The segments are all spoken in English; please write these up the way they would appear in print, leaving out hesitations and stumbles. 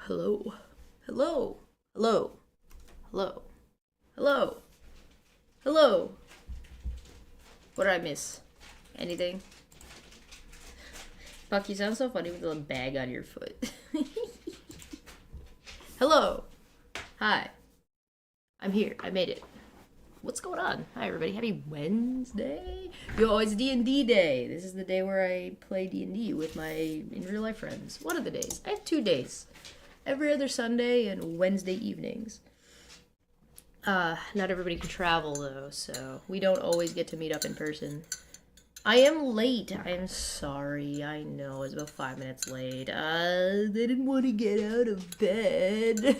Hello. Hello. Hello. Hello. Hello. Hello. What did I miss? Anything? Fuck, you sound so funny with a bag on your foot. Hello. Hi. I'm here. I made it. What's going on? Hi, everybody. Happy Wednesday. Yo, it's D&D day. This is the day where I play D&D with my in real life friends. One of the days. I have 2 days. Every other Sunday and Wednesday evenings. Not everybody can travel though, so we don't always get to meet up in person. I am late. I'm sorry. I know it's about 5 minutes late. They didn't want to get out of bed.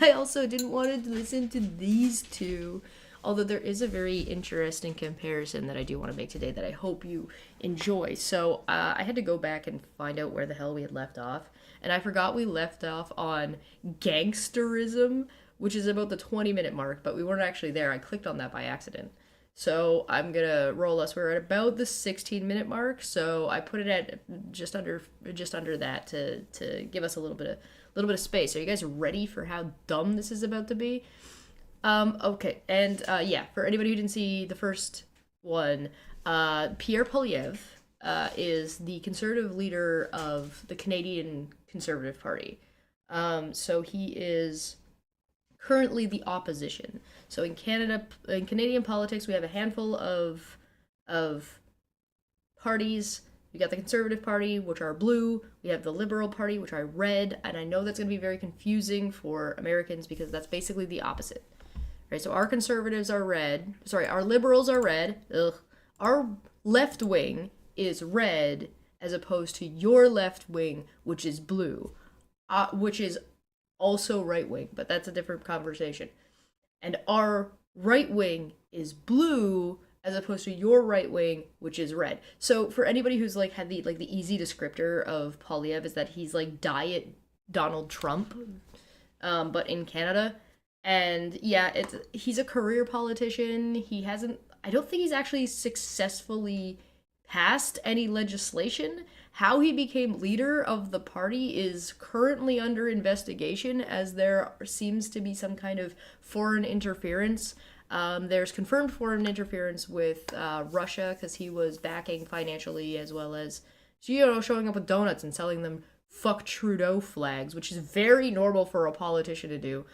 I also didn't want to listen to these two. Although there is a very interesting comparison that I do want to make today that I hope you enjoy. So I had to go back and find out where the hell we had left off. And I forgot we left off on gangsterism, which is about the 20-minute mark, but we weren't actually there. I clicked on that by accident. So I'm gonna roll us. We're at about the 16-minute mark, so I put it at just under that to give us a little bit of space. Are you guys ready for how dumb this is about to be? Okay, and yeah, for anybody who didn't see the first one, Pierre Poilievre is the conservative leader of the Canadian Conservative Party. So he is currently the opposition. So in Canada, in Canadian politics, we have a handful of parties. We got the Conservative Party, which are blue. We have the Liberal Party, which are red. And I know that's going to be very confusing for Americans because that's basically the opposite. Right, so our conservatives are red. Sorry, our liberals are red. Ugh. Our left wing is red, as opposed to your left wing, which is blue, which is also right wing, but that's a different conversation. And our right wing is blue, as opposed to your right wing, which is red. So for anybody who's like had the easy descriptor of Poilievre is that he's like diet Donald Trump, but in Canada. And yeah, he's a career politician. He hasn't, I don't think he's actually successfully passed any legislation. How he became leader of the party is currently under investigation, as there seems to be some kind of foreign interference. There's confirmed foreign interference with Russia, because he was backing financially, as well as, showing up with donuts and selling them fuck Trudeau flags, which is very normal for a politician to do.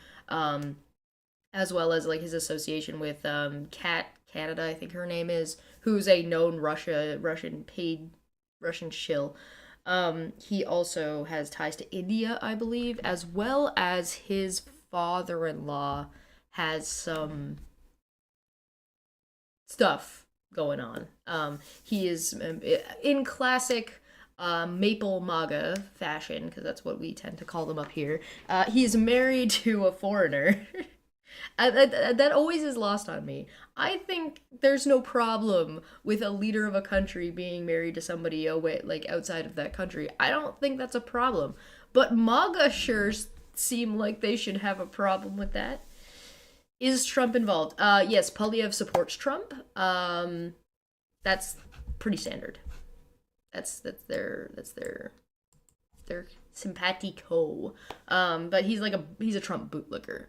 As well as like his association with Kat Canada, I think her name is, who's a known Russian shill. He also has ties to India, I believe, as well as his father-in-law has some stuff going on. He is in classic Maple MAGA fashion, because that's what we tend to call them up here. He is married to a foreigner. That always is lost on me. I think there's no problem with a leader of a country being married to somebody away, like outside of that country. I don't think that's a problem. But MAGA sure seem like they should have a problem with that. Is Trump involved? Yes, Poilievre supports Trump. That's pretty standard. That's their simpatico. But he's a Trump bootlicker.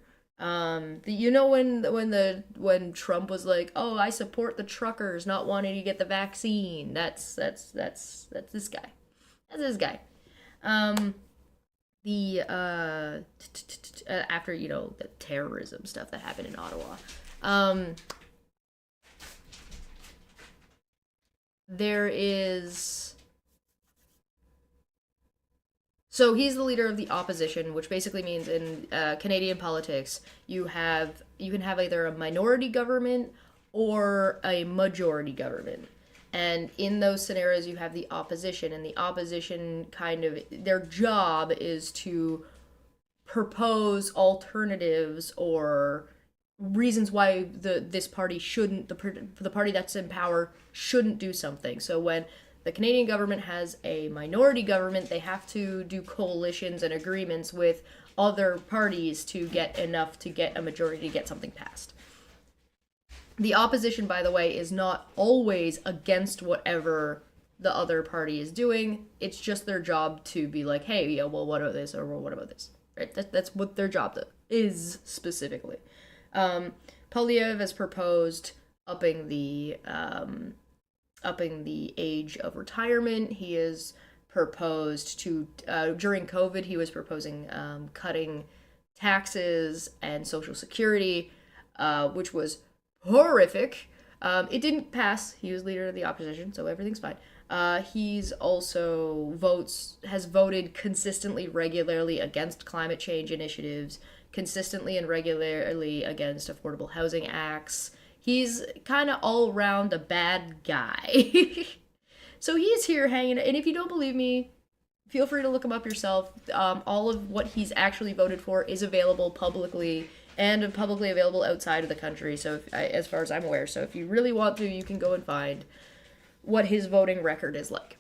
When Trump was like, "Oh, I support the truckers not wanting to get the vaccine." That's this guy. That's this guy. The after the terrorism stuff that happened in Ottawa. There is. So he's the leader of the opposition, which basically means in Canadian politics, you can have either a minority government or a majority government. And in those scenarios, you have the opposition, and the opposition their job is to propose alternatives or reasons why this party shouldn't, the party that's in power shouldn't do something. So when the Canadian government has a minority government, they have to do coalitions and agreements with other parties to get enough to get a majority to get something passed. The opposition, by the way, is not always against whatever the other party is doing. It's just their job to be like, hey, yeah, well, what about this, or well, what about this, right? That's what their job is specifically. Poilievre has proposed upping the age of retirement. He has proposed to during COVID, he was proposing cutting taxes and Social Security, which was horrific. It didn't pass. He was leader of the opposition, so everything's fine. He's also has voted consistently, regularly against climate change initiatives, consistently and regularly against affordable housing acts. He's kind of all around a bad guy. So he's here hanging, and if you don't believe me, feel free to look him up yourself. All of what he's actually voted for is available publicly and publicly available outside of the country, so as far as I'm aware. So if you really want to, you can go and find what his voting record is like.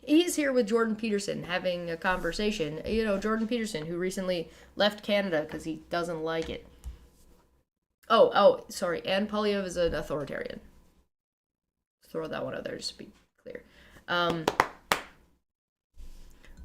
He's here with Jordan Peterson having a conversation. You know, Jordan Peterson, who recently left Canada because he doesn't like it. Oh, sorry, and Poilievre is an authoritarian. Throw that one out there just to be clear.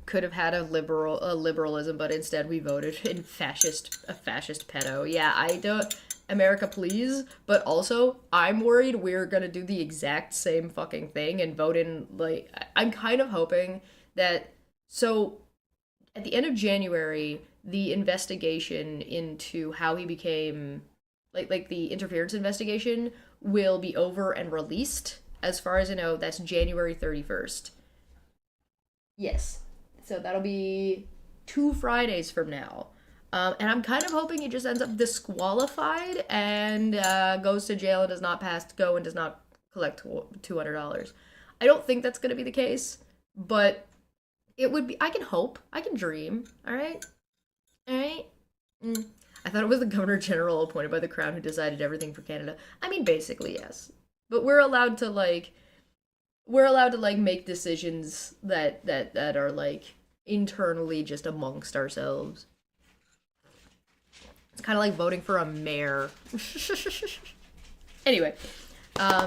Could have had a liberalism, but instead we voted in a fascist pedo. Yeah, I don't, America please, but also I'm worried we're gonna do the exact same fucking thing and vote in, like, I'm kind of hoping that, so at the end of January, the investigation into how he became, like the interference investigation will be over and released. As far as I know, that's January 31st. Yes. So that'll be 2 Fridays from now. And I'm kind of hoping he just ends up disqualified and goes to jail and does not go and does not collect $200. I don't think that's going to be the case, but it would be. I can hope. I can dream. All right? All right? I thought it was the Governor General appointed by the Crown who decided everything for Canada. I mean, basically, yes. But we're allowed to, like, make decisions that are, like, internally just amongst ourselves. It's kind of like voting for a mayor. Anyway,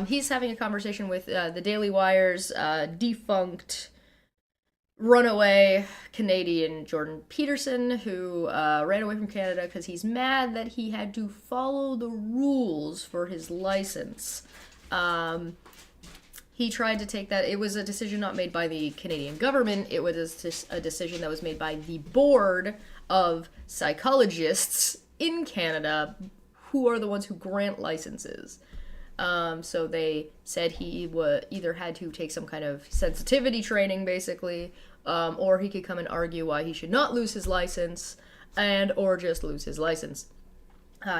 he's having a conversation with the Daily Wire's defunct runaway Canadian Jordan Peterson, who ran away from Canada because he's mad that he had to follow the rules for his license. He tried to take that. It was a decision not made by the Canadian government. It was a decision that was made by the board of psychologists in Canada, who are the ones who grant licenses. So they said he either had to take some kind of sensitivity training, basically, or he could come and argue why he should not lose his license, or just lose his license.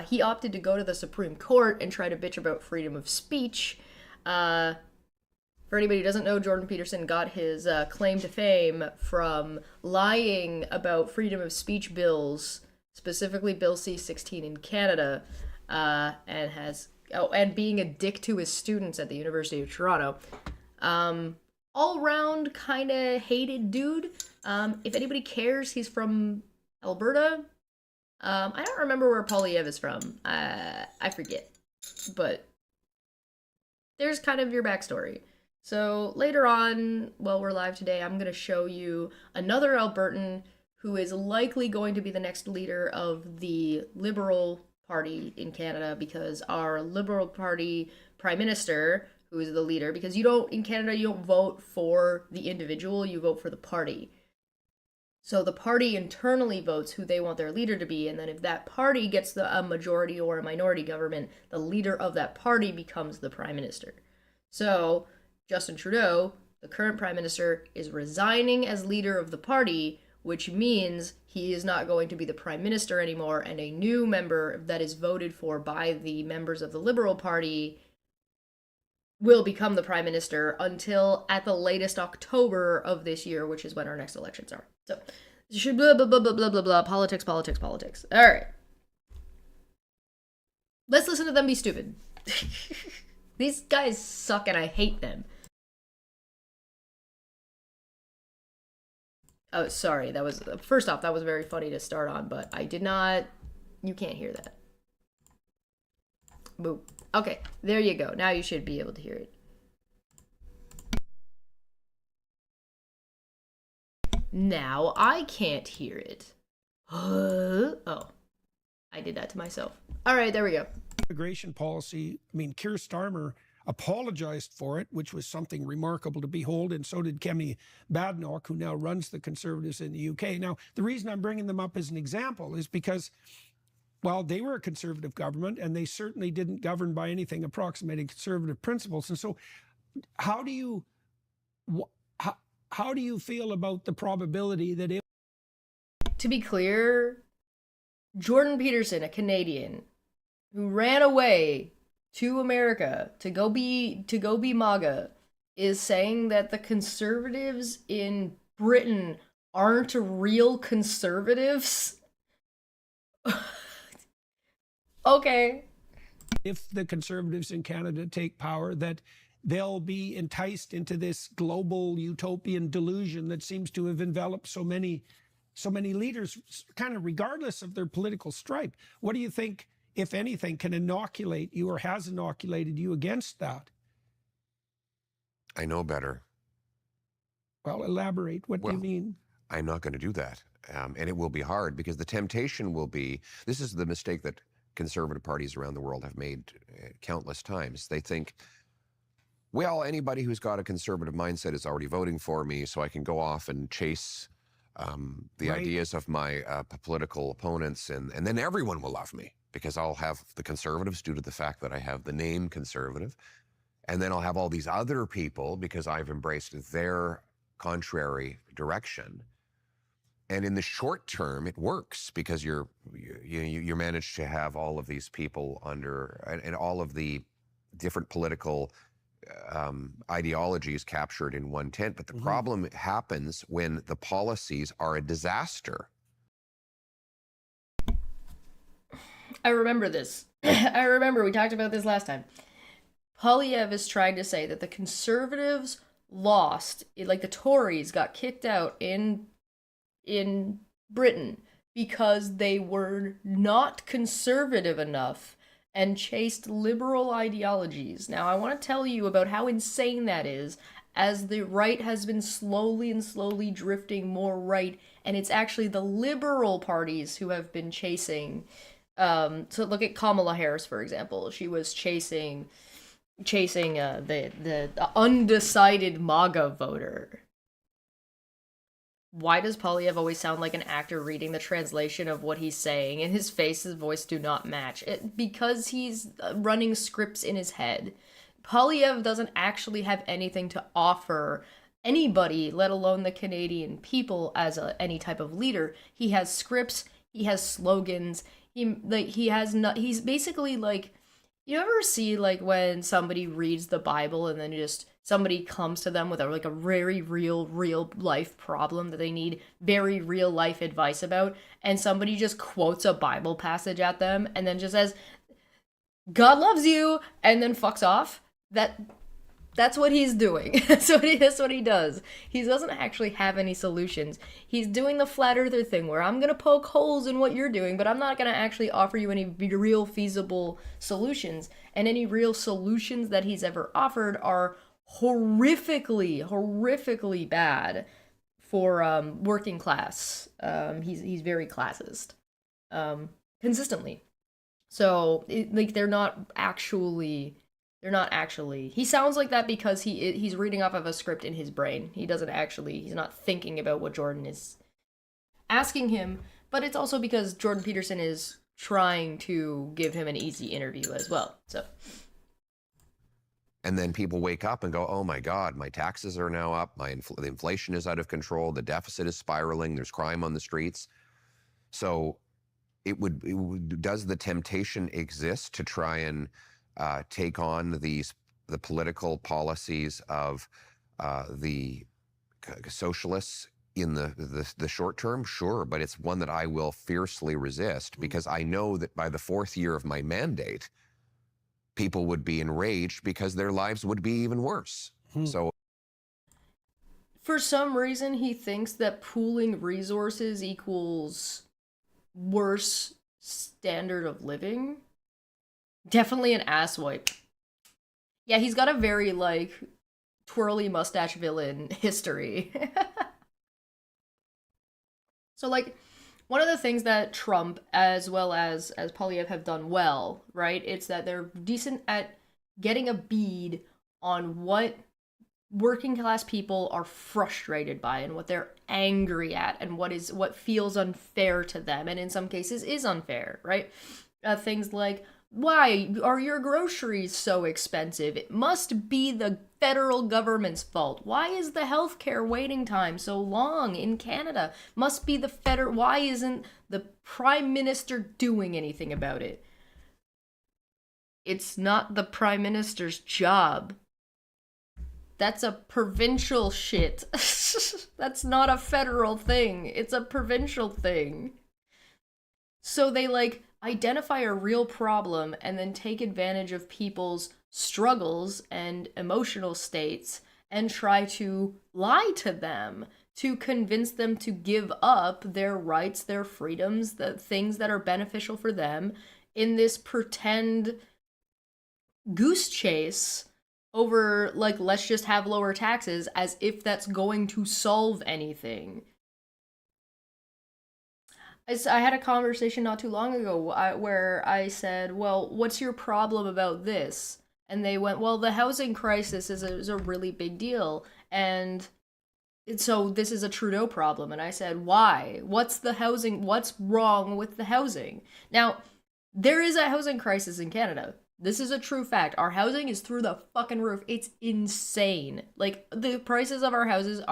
He opted to go to the Supreme Court and try to bitch about freedom of speech. For anybody who doesn't know, Jordan Peterson got his claim to fame from lying about freedom of speech bills, specifically Bill C-16 in Canada, and being a dick to his students at the University of Toronto. All-round kind of hated dude. If anybody cares, he's from Alberta. I don't remember where Poilievre is from. I forget. But there's kind of your backstory. So later on, while we're live today, I'm going to show you another Albertan who is likely going to be the next leader of the Liberal Party in Canada, because our Liberal Party Prime Minister, who is the leader, because in Canada, you don't vote for the individual, you vote for the party. So the party internally votes who they want their leader to be, and then if that party gets a majority or a minority government, the leader of that party becomes the Prime Minister. So Justin Trudeau, the current Prime Minister, is resigning as leader of the party, which means he is not going to be the Prime Minister anymore, and a new member that is voted for by the members of the Liberal Party will become the Prime Minister until at the latest October of this year, which is when our next elections are. So, blah, blah, blah, blah, blah, blah, blah, politics. All right. Let's listen to them be stupid. These guys suck and I hate them. Oh, sorry, first off, that was very funny to start on, but I did not, you can't hear that. Boop. Okay, there you go. Now you should be able to hear it. Now I can't hear it. Oh, I did that to myself. All right, there we go. Immigration policy, I mean, Keir Starmer apologized for it, which was something remarkable to behold, and so did Kemi Badenoch, who now runs the Conservatives in the UK. Now, the reason I'm bringing them up as an example is because, well, they were a Conservative government, and they certainly didn't govern by anything approximating Conservative principles. And so how do you feel about the probability that if... To be clear, Jordan Peterson, a Canadian who ran away to America to go be MAGA, is saying that the conservatives in Britain aren't real conservatives? Okay. If the Conservatives in Canada take power, that they'll be enticed into this global utopian delusion that seems to have enveloped so many leaders, kind of regardless of their political stripe. What do you think, if anything, can inoculate you or has inoculated you against that? I know better. Well, elaborate. What do you mean? I'm not going to do that. And it will be hard because the temptation will be, this is the mistake that conservative parties around the world have made countless times. They think, well, anybody who's got a conservative mindset is already voting for me, so I can go off and chase the ideas of my political opponents, and then everyone will love me because I'll have the conservatives due to the fact that I have the name conservative, and then I'll have all these other people because I've embraced their contrary direction. And in the short term, it works because you manage to have all of these people under, and all of the different political ideologies captured in one tent. But the problem happens when the policies are a disaster. I remember this. I remember we talked about this last time. Poilievre is trying to say that the Conservatives lost, like the Tories got kicked out in Britain because they were not conservative enough and chased liberal ideologies. Now, I want to tell you about how insane that is, as the right has been slowly and slowly drifting more right, and it's actually the liberal parties who have been chasing. So look at Kamala Harris, for example. She was chasing the undecided MAGA voter. Why does Poilievre always sound like an actor reading the translation of what he's saying, and his face and voice do not match? Because he's running scripts in his head. Poilievre doesn't actually have anything to offer anybody, let alone the Canadian people, as any type of leader. He has scripts, he has slogans, he's basically like, you ever see like when somebody reads the Bible and then just somebody comes to them with a very real life problem that they need very real life advice about, and somebody just quotes a Bible passage at them and then just says, God loves you, and then fucks off? That's what he's doing. That's what he does. He doesn't actually have any solutions. He's doing the flat earther thing where I'm going to poke holes in what you're doing, but I'm not going to actually offer you any real feasible solutions. And any real solutions that he's ever offered are horrifically bad for working class. He's very classist. Consistently. So, they're not actually... He sounds like that because he's reading off of a script in his brain. He's not thinking about what Jordan is asking him, but it's also because Jordan Peterson is trying to give him an easy interview as well. So. And then people wake up and go, oh my God, my taxes are now up, the inflation is out of control, the deficit is spiraling, there's crime on the streets. So does the temptation exist to try and take on the political policies of the socialists in the short term? Sure, but it's one that I will fiercely resist because I know that by the fourth year of my mandate, people would be enraged because their lives would be even worse. So, for some reason, he thinks that pooling resources equals worse standard of living. Definitely an asswipe. Yeah, he's got a very, twirly mustache villain history. So, like, one of the things that Trump, as well as Poilievre, have done well, right? It's that they're decent at getting a bead on what working class people are frustrated by and what they're angry at and what feels unfair to them, and in some cases is unfair, right? Things like, why are your groceries so expensive? It must be the federal government's fault. Why is the healthcare waiting time so long in Canada? Must be the federal. Why isn't the prime minister doing anything about it? It's not the prime minister's job. That's a provincial shit. That's not a federal thing. It's a provincial thing. So they, like, identify a real problem and then take advantage of people's struggles and emotional states and try to lie to them, to convince them to give up their rights, their freedoms, the things that are beneficial for them in this pretend goose chase over, like, let's just have lower taxes, as if that's going to solve anything. I had a conversation not too long ago where I said, well, what's your problem about this? And they went, well, the housing crisis is a really big deal, and so this is a Trudeau problem. And I said, why? What's wrong with the housing? Now, there is a housing crisis in Canada. This is a true fact. Our housing is through the fucking roof. It's insane. Like, the prices of our houses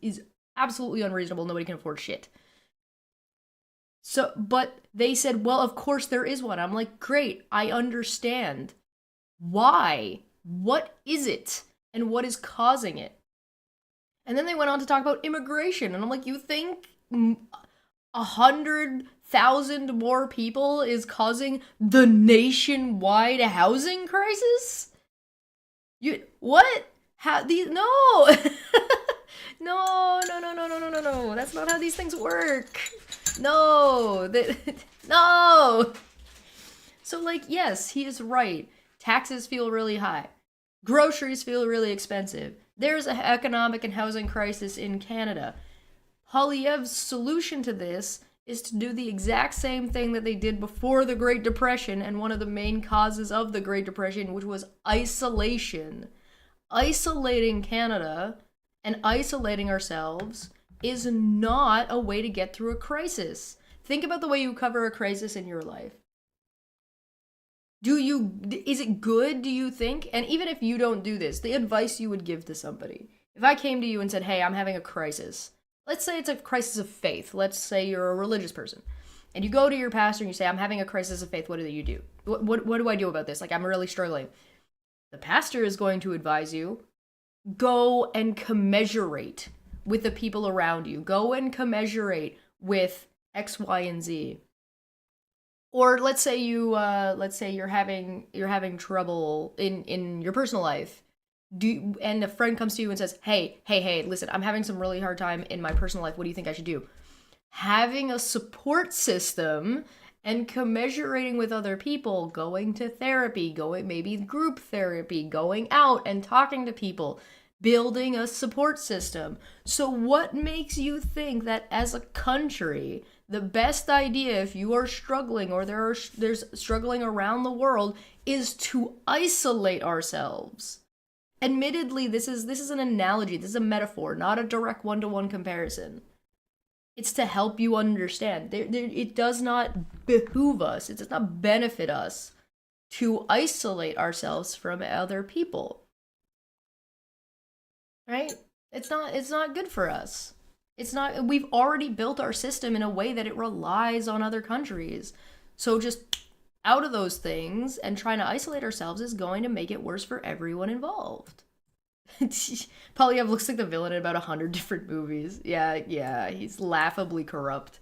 is absolutely unreasonable. Nobody can afford shit. So, but they said, well, of course there is one. I'm like, great, I understand. Why? What is it? And what is causing it? And then they went on to talk about immigration. And I'm like, you think 100,000 more people is causing the nationwide housing crisis? What? How these? No. No. That's not how these things work. No. No. So, like, yes, he is right. Taxes feel really high. Groceries feel really expensive. There's an economic and housing crisis in Canada. Poilievre's solution to this is to do the exact same thing that they did before the Great Depression, and one of the main causes of the Great Depression, which was isolation. Isolating Canada and isolating ourselves is not a way to get through a crisis. Think about the way you cover a crisis in your life. Is it good, do you think? And even if you don't do this, the advice you would give to somebody. If I came to you and said, hey, I'm having a crisis. Let's say it's a crisis of faith. Let's say you're a religious person. And you go to your pastor and you say, I'm having a crisis of faith. What do you do? What do I do about this? Like, I'm really struggling. The pastor is going to advise you, go and commiserate with the people around you. Go and commiserate with X, Y, and Z. Or let's say you're having trouble in your personal life. And a friend comes to you and says, hey, listen, I'm having some really hard time in my personal life. What do you think I should do? Having a support system and commiserating with other people, going to therapy, maybe group therapy, going out and talking to people, building a support system. So what makes you think that as a country, the best idea, if you are struggling or there's struggling around the world, is to isolate ourselves? Admittedly, this is an analogy, this is a metaphor, not a direct one-to-one comparison. It's to help you understand. It does not behoove us, it does not benefit us to isolate ourselves from other people. Right? It's not good for us. We've already built our system in a way that it relies on other countries. So just out of those things and trying to isolate ourselves is going to make it worse for everyone involved. Poilievre looks like the villain in about 100 different movies. Yeah, he's laughably corrupt.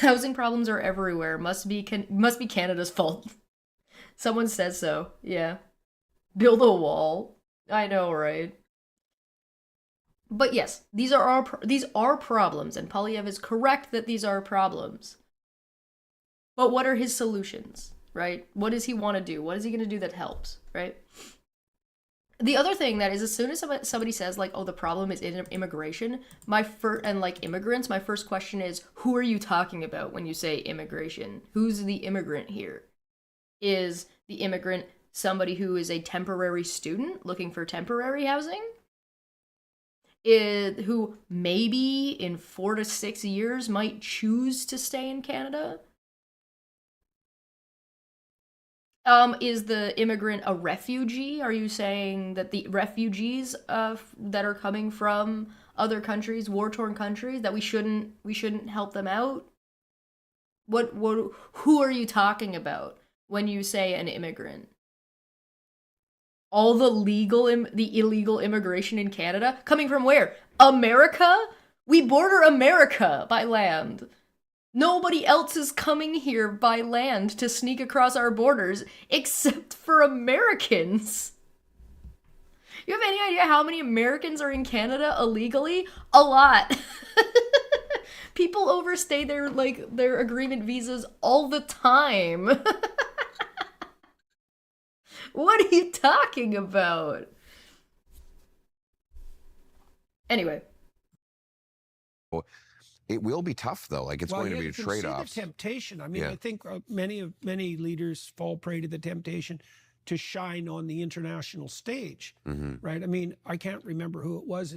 Housing problems are everywhere. Must be Canada's fault. Someone says so. Yeah. Build a wall. I know, right? But yes, these are problems, and Poilievre is correct that these are problems. But what are his solutions, right? What does he want to do? What is he going to do that helps, right? The other thing that is, as soon as somebody says like, "Oh, the problem is immigration," and like immigrants, my first question is, who are you talking about when you say immigration? Who's the immigrant here? Is the immigrant somebody who is a temporary student looking for temporary housing? Who maybe in 4 to 6 years might choose to stay in Canada? Is the immigrant a refugee? Are you saying that the refugees that are coming from other countries, war-torn countries, that we shouldn't help them out? Who are you talking about when you say an immigrant? All the illegal immigration in Canada coming from where? America? We border America by land. Nobody else is coming here by land to sneak across our borders except for Americans. You have any idea how many Americans are in Canada illegally? A lot. People overstay their agreement visas all the time. What are you talking about? Anyway. It will be tough, though. Like, it's going to be a trade-off. The temptation. I mean, I think many leaders fall prey to the temptation to shine on the international stage, right? I mean, I can't remember who it was.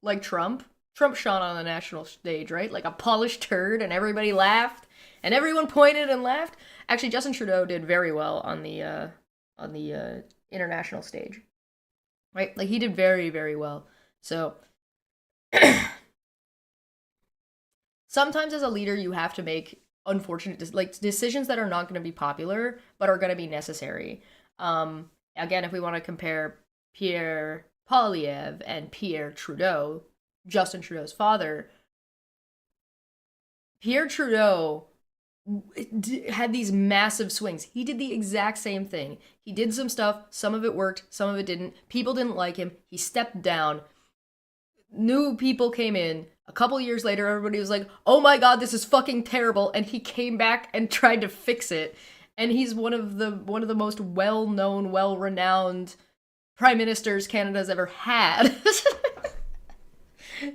Like Trump? Trump shone on the national stage, right? Like a polished turd, and everybody laughed, and everyone pointed and laughed. Actually, Justin Trudeau did very well on the international stage, right? Like, he did very, very well. So sometimes as a leader, you have to make unfortunate decisions that are not going to be popular, but are going to be necessary. Again, if we want to compare Pierre Poilievre and Pierre Trudeau, Justin Trudeau's father, Pierre Trudeau had these massive swings. He did the exact same thing. He did some stuff. Some of it worked. Some of it didn't. People didn't like him. He stepped down. New people came in. A couple years later, everybody was like, "Oh my god, this is fucking terrible," and he came back and tried to fix it. And he's one of the most well-known, well-renowned prime ministers Canada's ever had.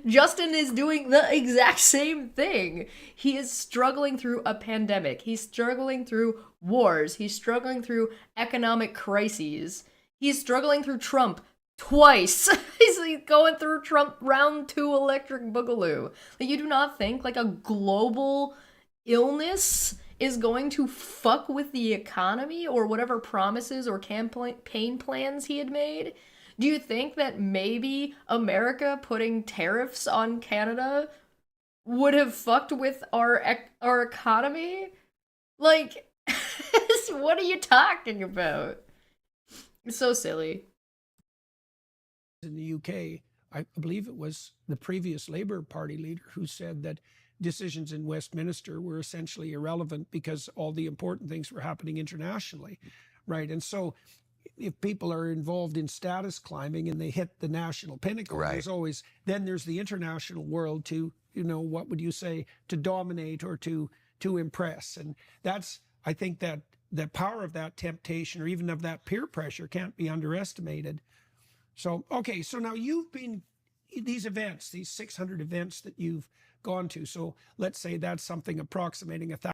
Justin is doing the exact same thing. He is struggling through a pandemic. He's struggling through wars. He's struggling through economic crises. He's struggling through Trump twice. He's going through Trump round 2 electric boogaloo. Like, you do not think like a global illness is going to fuck with the economy or whatever promises or campaign plans he had made? Do you think that maybe America putting tariffs on Canada would have fucked with our economy? Like, what are you talking about? It's so silly. In the UK, I believe it was the previous Labour Party leader who said that decisions in Westminster were essentially irrelevant because all the important things were happening internationally, right? And so if people are involved in status climbing and they hit the national pinnacle, there's always, then there's the international world to, what would you say, to dominate or to impress. And that's, I think that the power of that temptation or even of that peer pressure can't be underestimated. So, okay, so now you've been, these events, these 600 events that you've gone to, so let's say that's something approximating 1,000.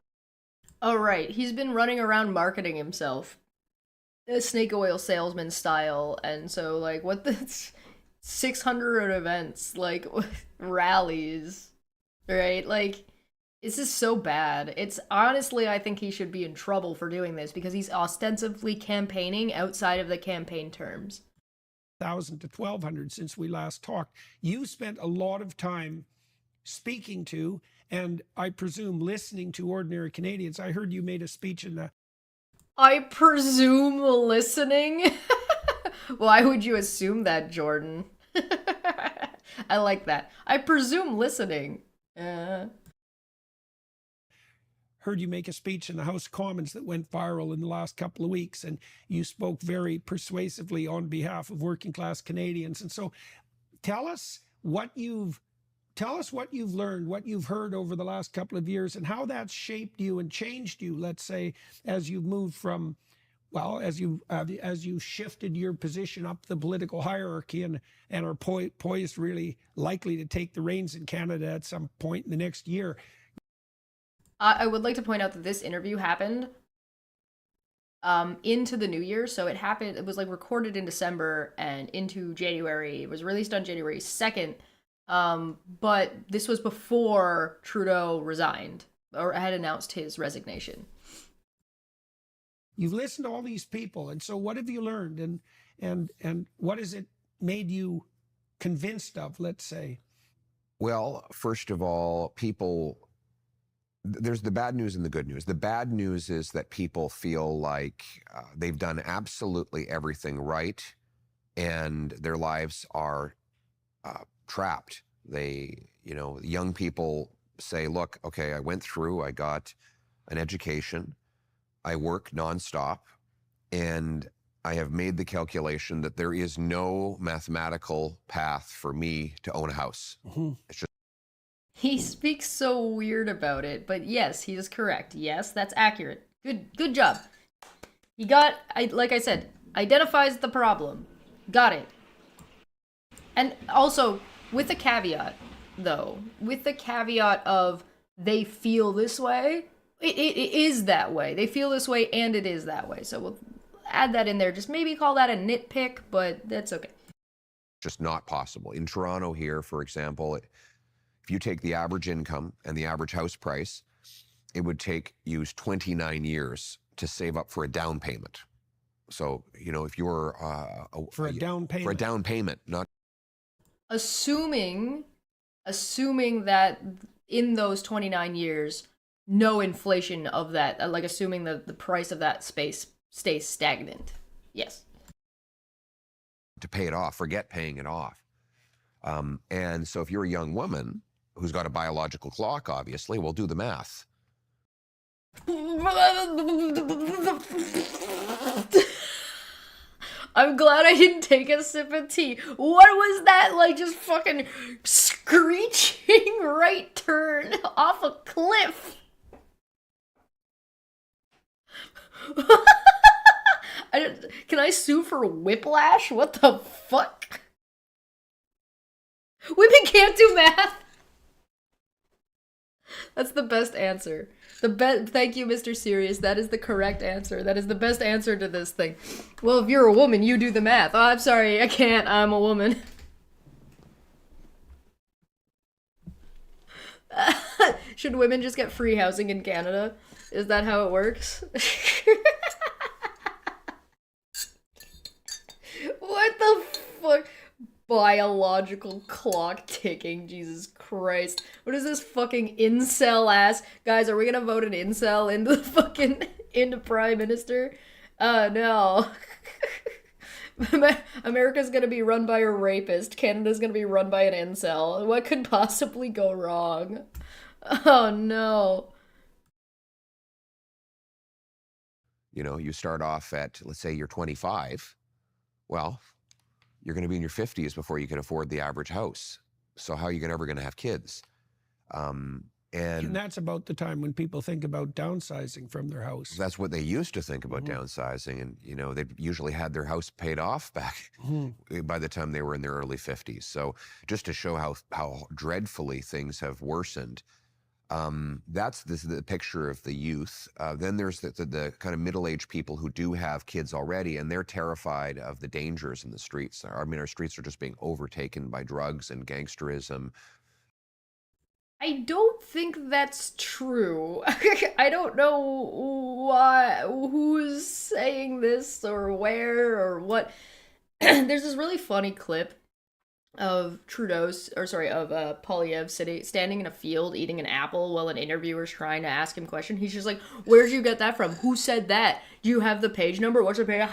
Oh, right. He's been running around marketing himself. A snake oil salesman style, and so, like, what the 600 events, like, rallies, right? Like, this is so bad. It's honestly, I think he should be in trouble for doing this because he's ostensibly campaigning outside of the campaign terms. 1,000 to 1,200 since we last talked. You spent a lot of time speaking to, and I presume listening to ordinary Canadians. I heard you made a speech in the... I presume listening? Why would you assume that, Jordan? I like that. I presume listening. Heard you make a speech in the House of Commons that went viral in the last couple of weeks, and you spoke very persuasively on behalf of working class Canadians. And so tell us what you've learned, what you've heard over the last couple of years, and how that's shaped you and changed you, let's say, as you've moved from well, as you shifted your position up the political hierarchy and are poised really likely to take the reins in Canada at some point in the next year. I would like to point out that this interview happened into the new year. So it was like recorded in December and into January. It was released on January 2nd. But this was before Trudeau resigned or had announced his resignation. You've listened to all these people, and so what have you learned, and what has it made you convinced of, let's say? Well, first of all, there's the bad news and the good news. The bad news is that people feel like they've done absolutely everything right, and their lives are trapped. Young people say, look, okay, I went through, I got an education, I work nonstop, and I have made the calculation that there is no mathematical path for me to own a house. Mm-hmm. It's just. He speaks so weird about it, but yes, he is correct. Yes, that's accurate. Good job. He like I said, identifies the problem. Got it. And also, with the caveat, though, of they feel this way, it is that way. They feel this way and it is that way. So we'll add that in there. Just maybe call that a nitpick, but that's okay. Just not possible. In Toronto here, for example, if you take the average income and the average house price, it would take you 29 years to save up for a down payment. So, if you're for a down payment, not assuming that in those 29 years, no inflation of that, like assuming the price of that space stays stagnant. Yes. To pay it off, forget paying it off. And so if you're a young woman who's got a biological clock, obviously, we'll do the math. I'm glad I didn't take a sip of tea. What was that, like, just fucking screeching right turn off a cliff? Can I sue for whiplash? What the fuck? Women can't do math. That's the best answer. Thank you, Mr. Serious. That is the correct answer. That is the best answer to this thing. Well, if you're a woman, you do the math. Oh, I'm sorry, I can't. I'm a woman. Should women just get free housing in Canada? Is that how it works? What the fuck? Biological clock ticking, Jesus Christ. What is this fucking incel ass? Guys, are we gonna vote an incel into Prime Minister? No. America's gonna be run by a rapist. Canada's gonna be run by an incel. What could possibly go wrong? Oh no. You start off at, let's say you're 25. Well, you're going to be in your 50s before you can afford the average house. So how are you ever going to have kids? And that's about the time when people think about downsizing from their house. That's what they used to think about downsizing. And, they usually had their house paid off back by the time they were in their early 50s. So just to show how dreadfully things have worsened, that's the picture of the youth. Then there's the kind of middle-aged people who do have kids already, and they're terrified of the dangers in the streets. I mean, our streets are just being overtaken by drugs and gangsterism. I don't think that's true. I don't know who's saying this or where or what. There's this really funny clip of Poilievre standing in a field eating an apple while an interviewer's trying to ask him a question. He's just like, "Where'd you get that from? Who said that? Do you have the page number? What's the page?"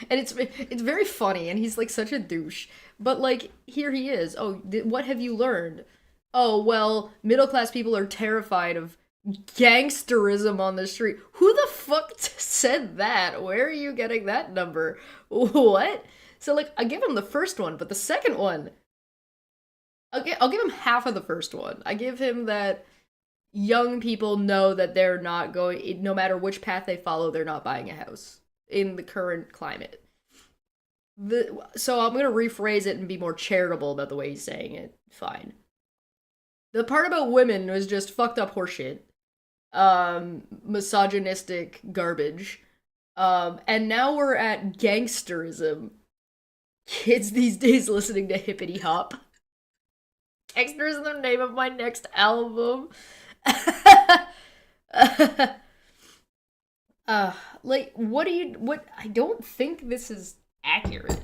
And it's very funny, and he's like such a douche. But like, here he is. Oh, what have you learned? Oh, well, middle class people are terrified of gangsterism on the street. Who the fuck said that? Where are you getting that number? What? So, like, I give him the first one, but the second one, I'll give him half of the first one. I give him that, young people know that they're not going, no matter which path they follow, they're not buying a house in the current climate. So I'm going to rephrase it and be more charitable about the way he's saying it. Fine. The part about women was just fucked up horseshit. Misogynistic garbage. And now we're at gangsterism. Kids these days listening to hippity hop. Gangster is the name of my next album. Like, what, I don't think this is accurate.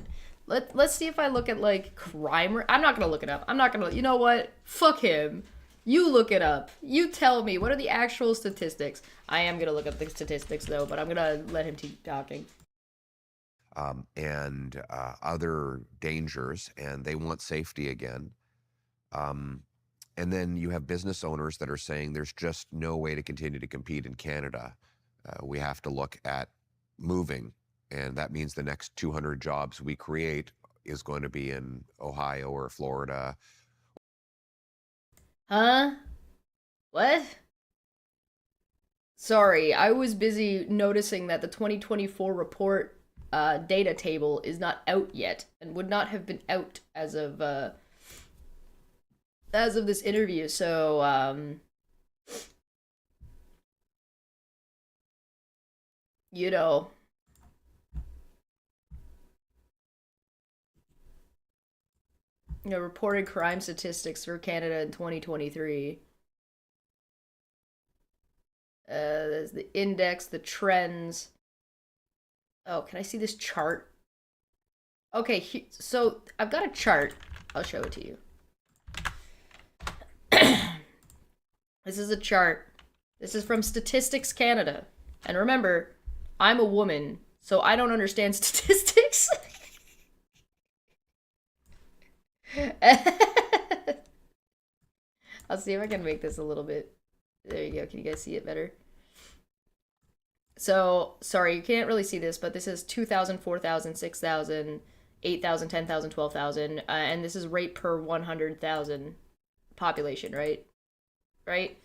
Let's see if I look at, like, crime. I'm not gonna look it up. I'm not gonna, you know what? Fuck him. You look it up. You tell me, what are the actual statistics? I am gonna look up the statistics, though, but I'm gonna let him keep talking. And other dangers, and they want safety again. And then you have business owners that are saying there's just no way to continue to compete in Canada. We have to look at moving, and that means the next 200 jobs we create is going to be in Ohio or Florida. Huh? What? Sorry, I was busy noticing that the 2024 report data table is not out yet, and would not have been out as of this interview, so, you know. You know, reported crime statistics for Canada in 2023. There's the index, the trends. Oh, can I see this chart? Okay, so I've got a chart. I'll show it to you. This is a chart. This is from Statistics Canada. And remember, I'm a woman, so I don't understand statistics. I'll see if I can make this a little bit. There you go. Can you guys see it better? So, sorry, you can't really see this, but this is 2,000, 4,000, 6,000, 8,000, 10,000, 12,000, and this is rate per 100,000 population, right? Right?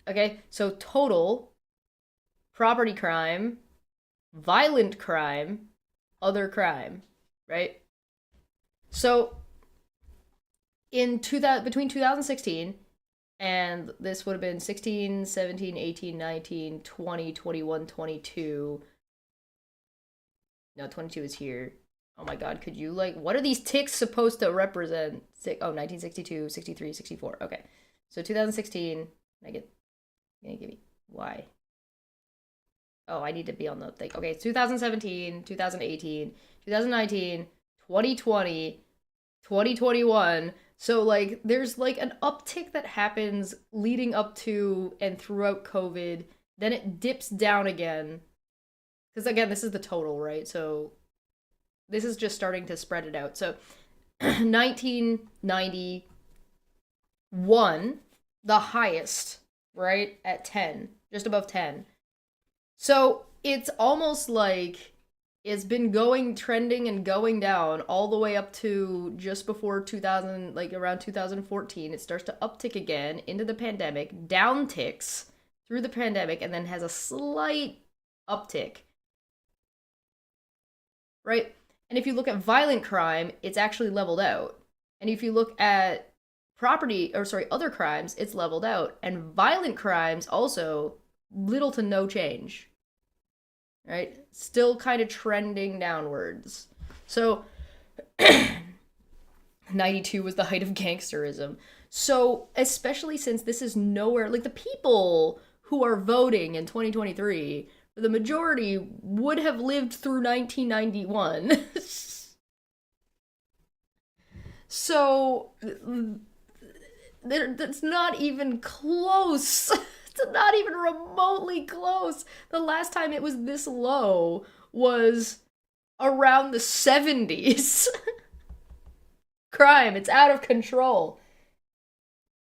Okay, so total property crime, violent crime, other crime, right? So, between 2016 and this would have been 16, 17, 18, 19, 20, 21, 22. No, 22 is here. Oh my god, could you, like, what are these ticks supposed to represent? 1962, 63, 64. Okay. So 2016, give me, why? Oh, I need to be on the thing. Okay, 2017, 2018, 2019, 2020, 2021. So, like, there's, like, an uptick that happens leading up to and throughout COVID. Then it dips down again. Because, again, this is the total, right? So, this is just starting to spread it out. So, 1991, the highest, right? At 10. Just above 10. So, it's almost like it's been trending and going down all the way up to just before 2000, like around 2014. It starts to uptick again into the pandemic, down ticks through the pandemic, and then has a slight uptick. Right? And if you look at violent crime, it's actually leveled out. And if you look at other crimes, it's leveled out. And violent crimes also, little to no change. Right? Still kind of trending downwards. So, 92 was the height of gangsterism. So, especially since this is nowhere, like, the people who are voting in 2023, the majority would have lived through 1991. So, that's not even close. It's not even remotely close. The last time it was this low was around the 70s. Crime, it's out of control.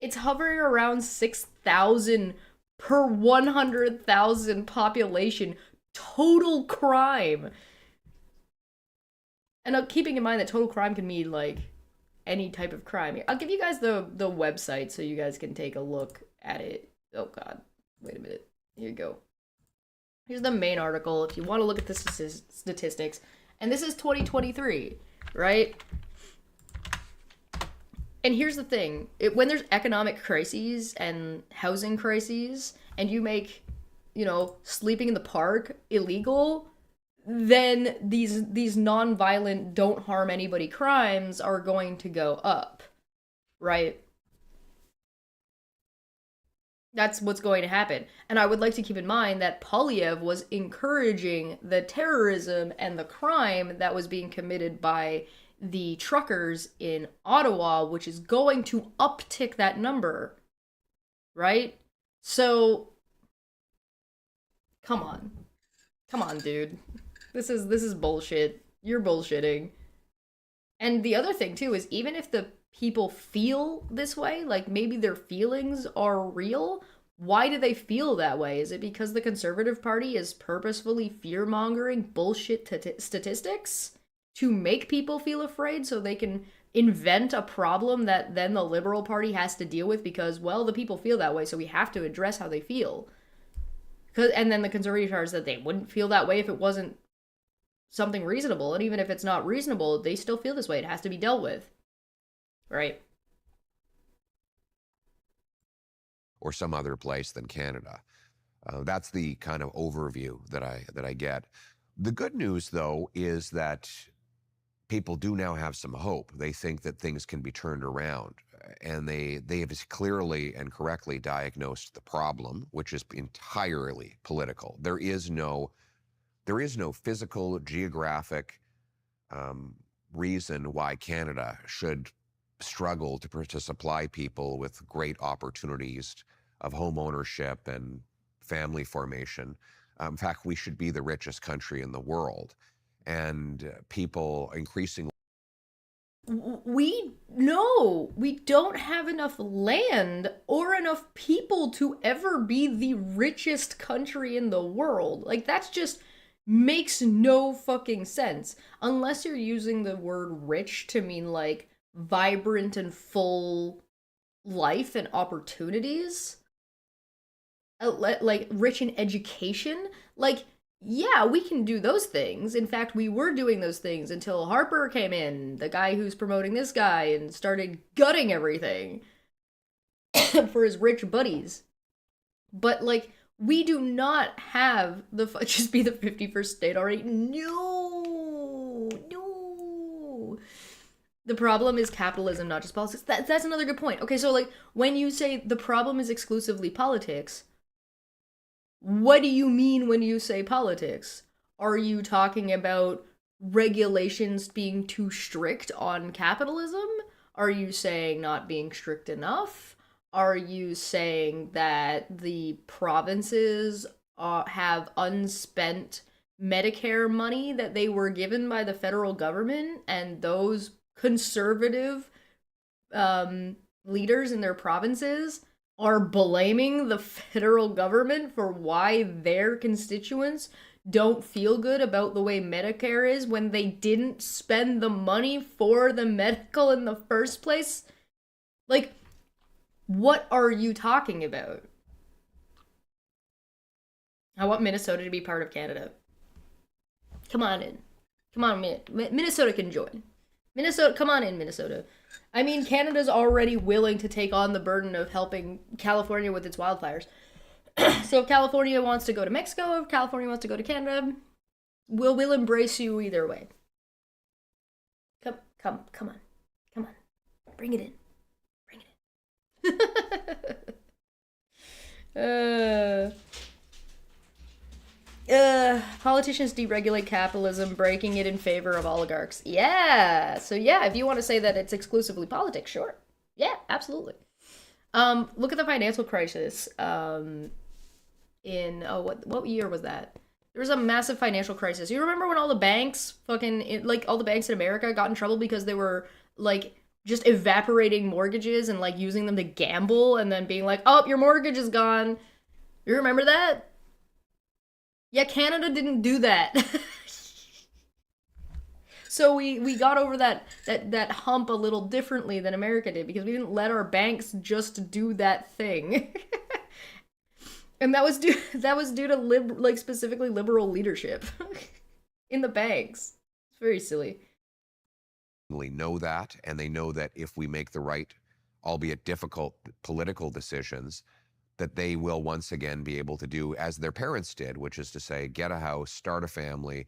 It's hovering around 6,000 per 100,000 population. Total crime. And keeping in mind that total crime can mean, like, any type of crime. I'll give you guys the website so you guys can take a look at it. Oh god, wait a minute. Here you go. Here's the main article if you want to look at the statistics. And this is 2023, right? And here's the thing. When there's economic crises and housing crises, and you make, sleeping in the park illegal, then these non-violent, don't harm anybody crimes are going to go up, right? That's what's going to happen. And I would like to keep in mind that Poilievre was encouraging the terrorism and the crime that was being committed by the truckers in Ottawa, which is going to uptick that number, right? So, come on. Come on, dude. This is bullshit. You're bullshitting. And the other thing, too, is even if the people feel this way, like maybe their feelings are real, why do they feel that way? Is it because the Conservative Party is purposefully fear-mongering bullshit statistics to make people feel afraid so they can invent a problem that then the Liberal Party has to deal with because, well, the people feel that way, so we have to address how they feel. And then the Conservative Party said they wouldn't feel that way if it wasn't something reasonable, and even if it's not reasonable, they still feel this way. It has to be dealt with. Right. Or some other place than Canada. That's the kind of overview that I get. The good news, though, is that people do now have some hope. They think that things can be turned around, and they have clearly and correctly diagnosed the problem, which is entirely political. There is no physical, geographic reason why Canada should struggle to supply people with great opportunities of home ownership and family formation. In fact, we should be the richest country in the world. And people increasingly... We don't have enough land or enough people to ever be the richest country in the world. Like, that's just makes no fucking sense. Unless you're using the word rich to mean, like, vibrant and full life and opportunities. Like, rich in education. Like, yeah, we can do those things. In fact, we were doing those things until Harper came in, the guy who's promoting this guy, and started gutting everything for his rich buddies. But, like, we do not have just be the 51st state already. No. The problem is capitalism, not just politics. That's another good point. Okay, so, like, when you say the problem is exclusively politics, what do you mean when you say politics? Are you talking about regulations being too strict on capitalism? Are you saying not being strict enough? Are you saying that the provinces have unspent Medicare money that they were given by the federal government, and those conservative leaders in their provinces are blaming the federal government for why their constituents don't feel good about the way Medicare is when they didn't spend the money for the medical in the first place? Like, what are you talking about? I want Minnesota to be part of Canada. Come on in. Come on, Minnesota can join. Minnesota, come on in, Minnesota. I mean, Canada's already willing to take on the burden of helping California with its wildfires. So if California wants to go to Mexico, if California wants to go to Canada, we'll embrace you either way. Come on. Bring it in. Politicians deregulate capitalism, breaking it in favor of oligarchs. Yeah. So yeah, if you want to say that it's exclusively politics, sure. Yeah, absolutely. Look at the financial crisis. What year was that? There was a massive financial crisis. You remember when all the banks all the banks in America got in trouble because they were like just evaporating mortgages and like using them to gamble and then being like, "Oh, your mortgage is gone." You remember that? Yeah, Canada didn't do that. So we got over that hump a little differently than America did because we didn't let our banks just do that thing. And that was due to specifically liberal leadership in the banks. It's very silly. Know that, and they know that if we make the right, albeit difficult, political decisions, that they will once again be able to do as their parents did, which is to say, get a house, start a family,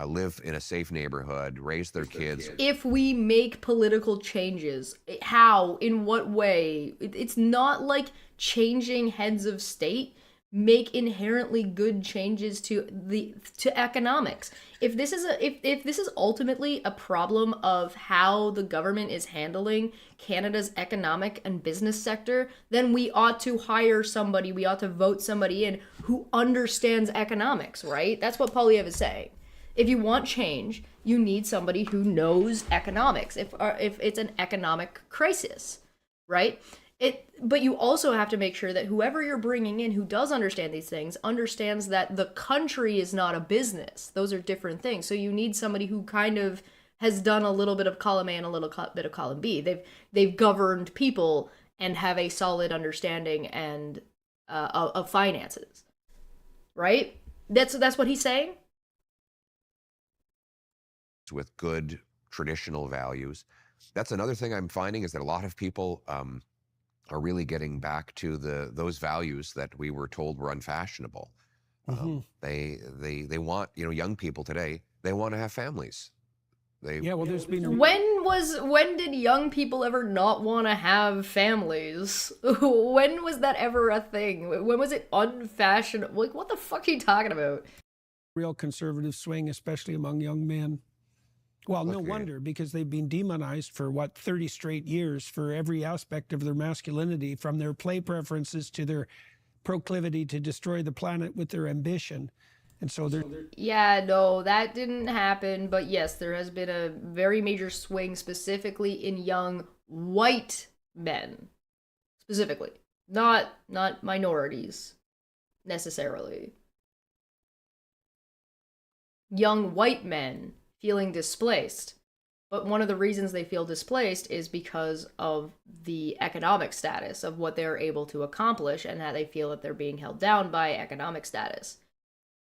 live in a safe neighborhood, raise their kids. If we make political changes, how? In what way? It's not like changing heads of state make inherently good changes to economics. If this is if this is ultimately a problem of how the government is handling Canada's economic and business sector, then we ought to hire somebody, we ought to vote somebody in who understands economics, right? That's what Poilievre is saying. If you want change, you need somebody who knows economics. If it's an economic crisis, right? But you also have to make sure that whoever you're bringing in who does understand these things understands that the country is not a business. Those are different things. So you need somebody who kind of has done a little bit of column A and a little bit of column B. They've governed people and have a solid understanding and of finances, right? That's what he's saying. With good traditional values. That's another thing I'm finding, is that a lot of people are really getting back to those values that we were told were unfashionable. They want, young people today, they want to have families. There's been When did young people ever not want to have families? When was that ever a thing? When was it unfashionable? Like, what the fuck are you talking about? real conservative swing, especially among young men. Well, no wonder, because they've been demonized for, 30 straight years for every aspect of their masculinity, from their play preferences to their proclivity to destroy the planet with their ambition. And so they're... Yeah, no, that didn't happen. But yes, there has been a very major swing, specifically in young white men. Specifically. Not minorities, necessarily. Young white men feeling displaced. But one of the reasons they feel displaced is because of the economic status of what they're able to accomplish, and that they feel that they're being held down by economic status.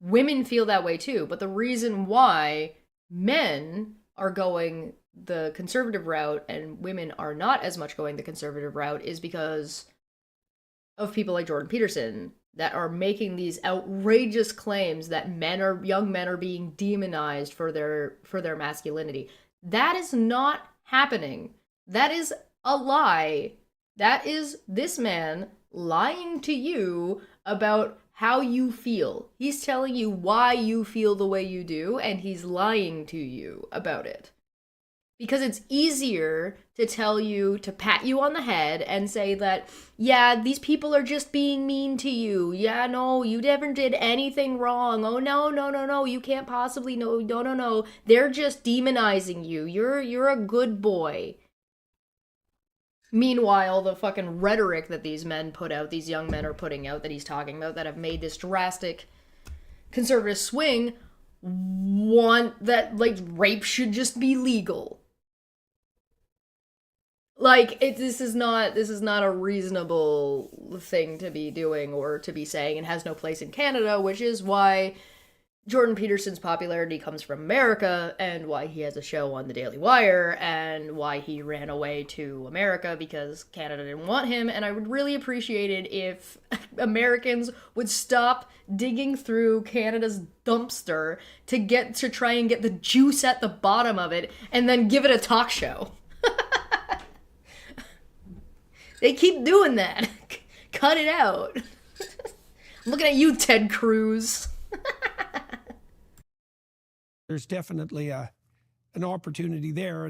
Women feel that way too, but the reason why men are going the conservative route and women are not as much going the conservative route is because of people like Jordan Peterson that are making these outrageous claims that young men are being demonized for their masculinity. That is not happening. That is a lie. That is this man lying to you about how you feel. He's telling you why you feel the way you do, and he's lying to you about it. Because it's easier to tell you, to pat you on the head and say that, yeah, these people are just being mean to you. Yeah, no, you never did anything wrong. Oh, no, you can't possibly, no. They're just demonizing you. You're a good boy. Meanwhile, the fucking rhetoric that these men put out, these young men are putting out, that he's talking about, that have made this drastic conservative swing, want that, like, rape should just be legal. Like, this is not a reasonable thing to be doing or to be saying, and has no place in Canada, which is why Jordan Peterson's popularity comes from America, and why he has a show on the Daily Wire, and why he ran away to America, because Canada didn't want him. And I would really appreciate it if Americans would stop digging through Canada's dumpster to try and get the juice at the bottom of it, and then give it a talk show. They keep doing that. Cut it out. I'm looking at you, Ted Cruz. There's definitely an opportunity there.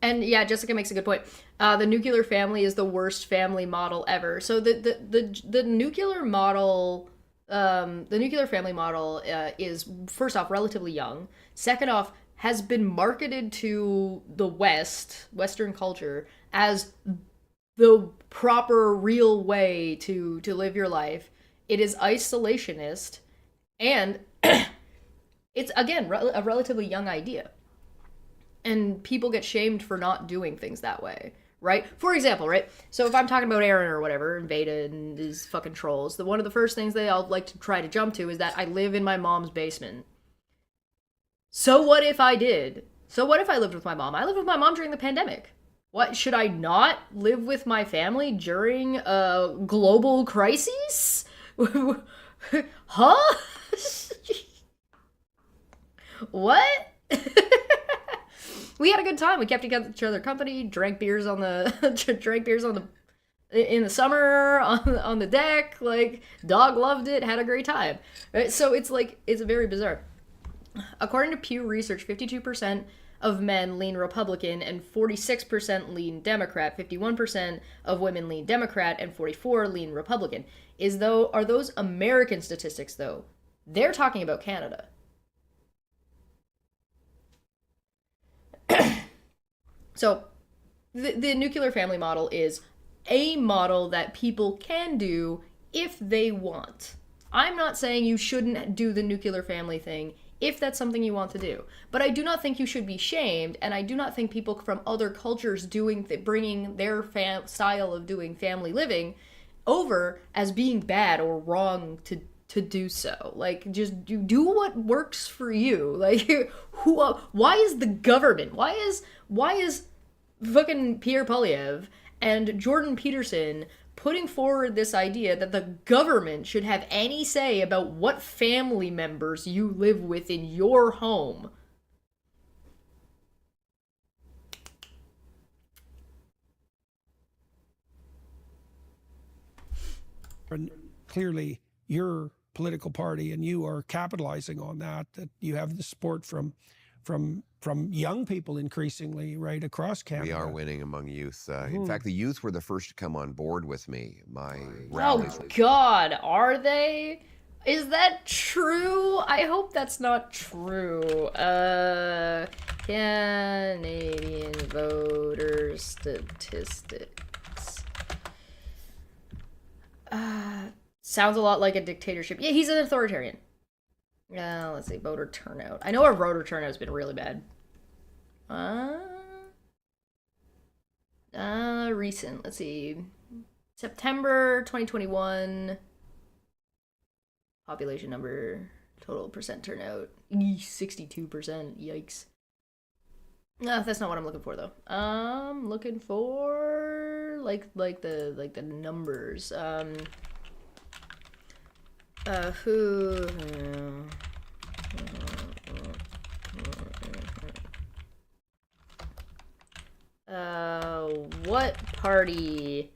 And yeah, Jessica makes a good point. The nuclear family is the worst family model ever. So the nuclear model, the nuclear family model is, first off, relatively young. Second off, has been marketed to the Western culture as the proper, real way to live your life. It is isolationist, and it's, again, a relatively young idea. And people get shamed for not doing things that way, right? For example, right? So if I'm talking about Aaron or whatever, and Veda and his fucking trolls, one of the first things they all like to try to jump to is that I live in my mom's basement. So what if I did? So what if I lived with my mom? I lived with my mom during the pandemic. What, should I not live with my family during a global crisis? Huh? What? We had a good time. We kept each other company, drank beers on the in the summer on the deck. Like, dog loved it, had a great time. Right? So it's very bizarre. According to Pew Research, 52% of men lean Republican and 46% lean Democrat. 51% of women lean Democrat and 44% lean Republican. Are those American statistics though? They're talking about Canada. So the nuclear family model is a model that people can do if they want. I'm not saying you shouldn't do the nuclear family thing if that's something you want to do. But I do not think you should be shamed, and I do not think people from other cultures bringing their style of doing family living over as being bad or wrong to do so. Like, just do what works for you. Like, why is the government, why is fucking Pierre Poilievre and Jordan Peterson putting forward this idea that the government should have any say about what family members you live with in your home? And clearly, your political party and you are capitalizing on that you have the support from young people increasingly right across Canada. We are winning among youth. In fact, the youth were the first to come on board with me. My rallies. Oh God, are they? Is that true? I hope that's not true. Canadian voter statistics. Sounds a lot like a dictatorship. Yeah, he's an authoritarian. Let's see, voter turnout. I know our voter turnout's been really bad. Recent. Let's see. September 2021. Population number, total percent turnout. 62%. Yikes. No, that's not what I'm looking for though. I'm looking for like the numbers. What party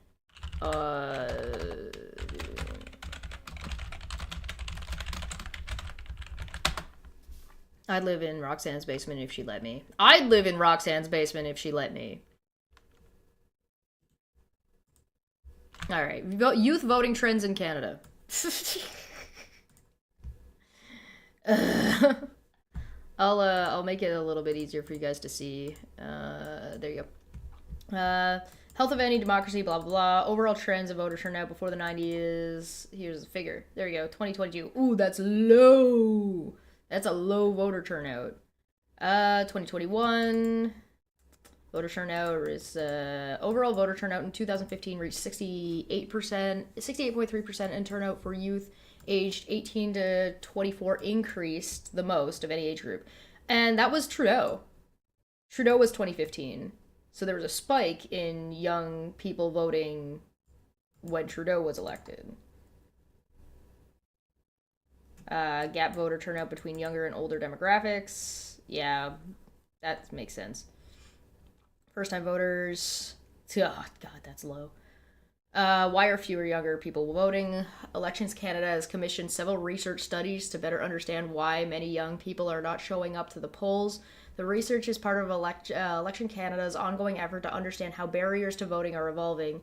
I'd live in Roxanne's basement if she let me. I'd live in Roxanne's basement if she let me. Alright, youth voting trends in Canada. I'll make it a little bit easier for you guys to see. There you go. Health of any democracy, blah, blah, blah. Overall trends of voter turnout before the 90s. Here's the figure. There you go, 2022. Ooh, that's low. That's a low voter turnout. 2021. Voter turnout is, overall voter turnout in 2015 reached 68%, 68.3%, and turnout for youth aged 18 to 24 increased the most of any age group. And that was Trudeau. Trudeau was 2015. So there was a spike in young people voting when Trudeau was elected. Gap voter turnout between younger and older demographics. Yeah, that makes sense. First-time voters. Oh, God, that's low. Why are fewer younger people voting? Elections Canada has commissioned several research studies to better understand why many young people are not showing up to the polls. The research is part of Election Canada's ongoing effort to understand how barriers to voting are evolving.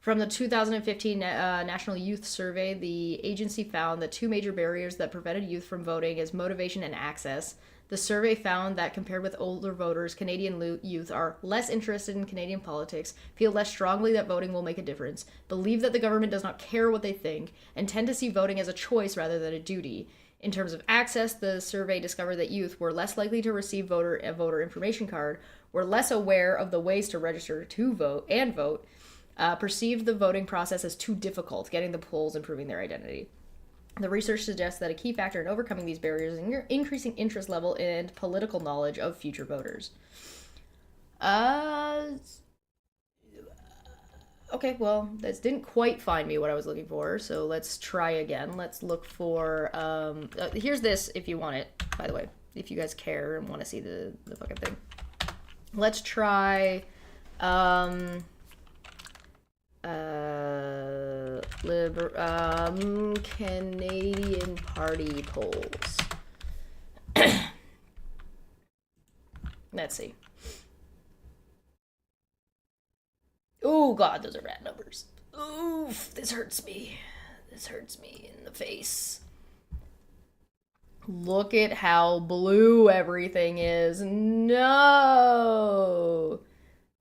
From the 2015 National Youth Survey, the agency found that two major barriers that prevented youth from voting is motivation and access. The survey found that compared with older voters, Canadian youth are less interested in Canadian politics, feel less strongly that voting will make a difference, believe that the government does not care what they think, and tend to see voting as a choice rather than a duty. In terms of access, the survey discovered that youth were less likely to receive a voter information card, were less aware of the ways to register to vote, perceived the voting process as too difficult, getting the polls and proving their identity. The research suggests that a key factor in overcoming these barriers is increasing interest level and political knowledge of future voters. Okay, well, this didn't quite find me what I was looking for, so let's try again. Let's look for, here's this if you want it, by the way, if you guys care and want to see the fucking thing. Let's try, Canadian Party polls. Let's see. Oh god, those are bad numbers. Oof, this hurts me. This hurts me in the face. Look at how blue everything is. No!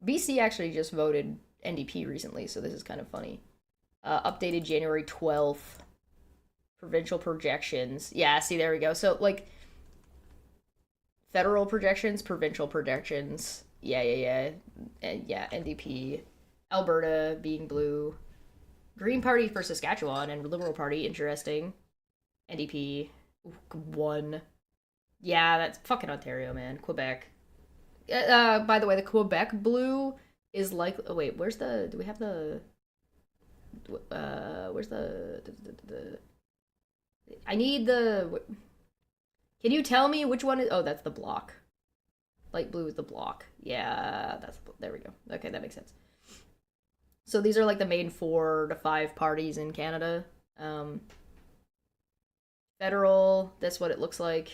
BC actually just voted NDP recently, so this is kind of funny. Updated January 12th. Provincial projections. Yeah, see, there we go. So, like, federal projections, provincial projections. Yeah, NDP. Alberta being blue. Green Party for Saskatchewan and Liberal Party, interesting. NDP. One. Yeah, that's fucking Ontario, man. Quebec. By the way, the Quebec blue is like, oh wait, where's the, do we have the, where's the I need the, can you tell me which one is, oh, that's the block. Light blue is the block. Yeah, that's, there we go. Okay, that makes sense. So these are like the main 4 to 5 parties in Canada. Federal, that's what it looks like.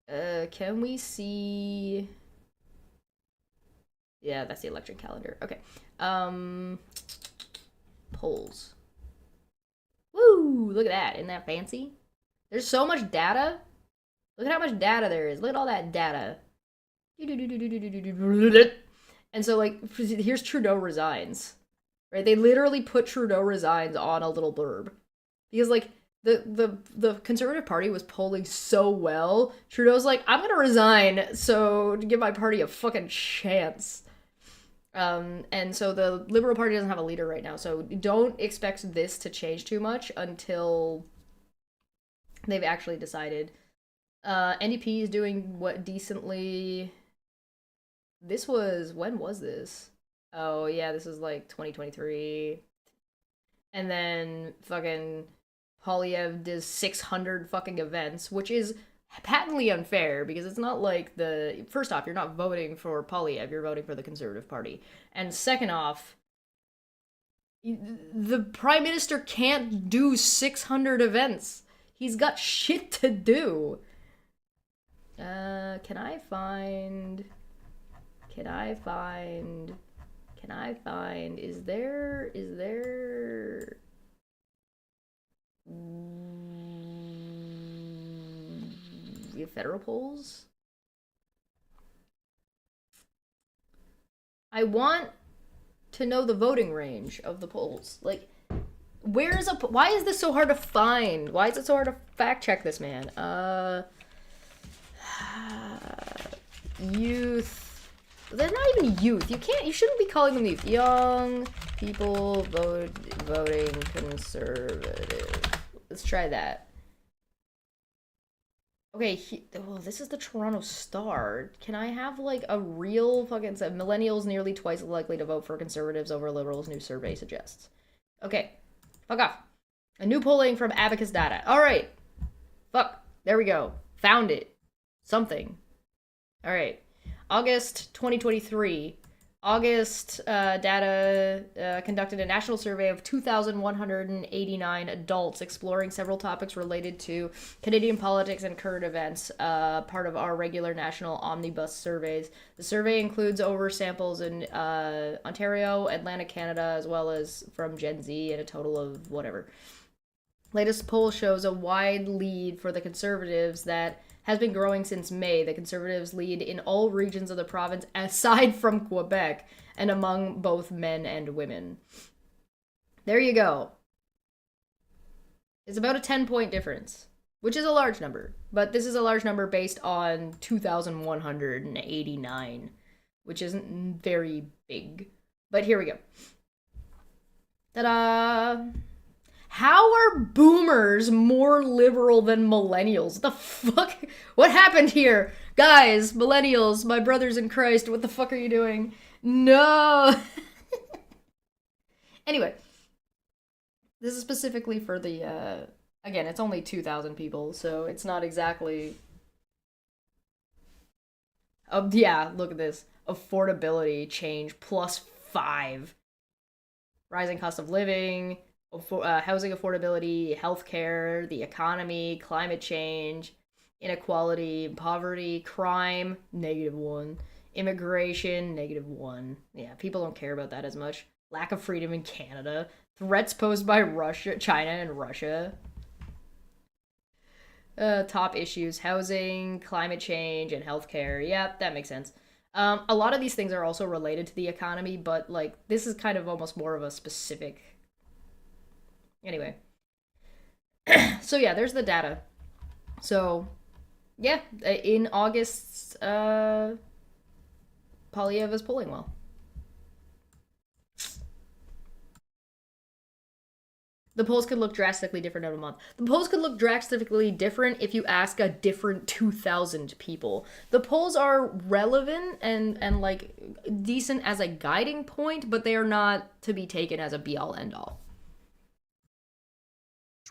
Can we see... Yeah, that's the election calendar. Okay. Polls. Woo! Look at that. Isn't that fancy? There's so much data. Look at how much data there is. Look at all that data. And so, like, here's Trudeau resigns. Right? They literally put Trudeau resigns on a little blurb. Because, like, the Conservative Party was polling so well. Trudeau's like, I'm gonna resign so to give my party a fucking chance. And so the Liberal Party doesn't have a leader right now, so don't expect this to change too much until they've actually decided. NDP is doing what decently... This was... When was this? Oh, yeah, this is like 2023. And then fucking Poilievre does 600 fucking events, which is patently unfair because it's not like the... First off, you're not voting for Poilievre, you're voting for the Conservative Party. And second off, the Prime Minister can't do 600 events. He's got shit to do. Can I find, is there federal polls? I want to know the voting range of the polls. Like, why is this so hard to find? Why is it so hard to fact check this, man? Youth. They're not even youth. You shouldn't be calling them youth. Young people voting conservative. Let's try that. Okay, this is the Toronto Star. Can I have, like, a real fucking... Millennials nearly twice likely to vote for conservatives over liberals, new survey suggests. Okay. Fuck off. A new polling from Abacus Data. Alright. Fuck. There we go. Found it. Something. Alright. August 2023. August data conducted a national survey of 2,189 adults exploring several topics related to Canadian politics and current events, part of our regular national omnibus surveys. The survey includes samples in Ontario, Atlantic Canada, as well as from Gen Z, and a total of whatever. Latest poll shows a wide lead for the Conservatives that has been growing since May. The Conservatives lead in all regions of the province aside from Quebec and among both men and women. There you go. It's about a 10-point difference, which is a large number. But this is a large number based on 2,189, which isn't very big. But here we go. Ta-da! How are boomers more liberal than millennials? What the fuck? What happened here? Guys, millennials, my brothers in Christ, what the fuck are you doing? No! Anyway, this is specifically for the, again, it's only 2,000 people, so it's not exactly... yeah, look at this. Affordability change +5. Rising cost of living... housing affordability, healthcare, the economy, climate change, inequality, poverty, crime, -1, immigration, -1. Yeah, people don't care about that as much. Lack of freedom in Canada, threats posed by Russia, China, and Russia. Top issues: housing, climate change, and healthcare. Yeah, that makes sense. A lot of these things are also related to the economy, but like this is kind of almost more of a specific. Anyway, so yeah, there's the data. So, yeah, in August, Poilievre is polling well. The polls could look drastically different in a month. The polls could look drastically different if you ask a different 2,000 people. The polls are relevant and like decent as a guiding point, but they are not to be taken as a be-all end-all.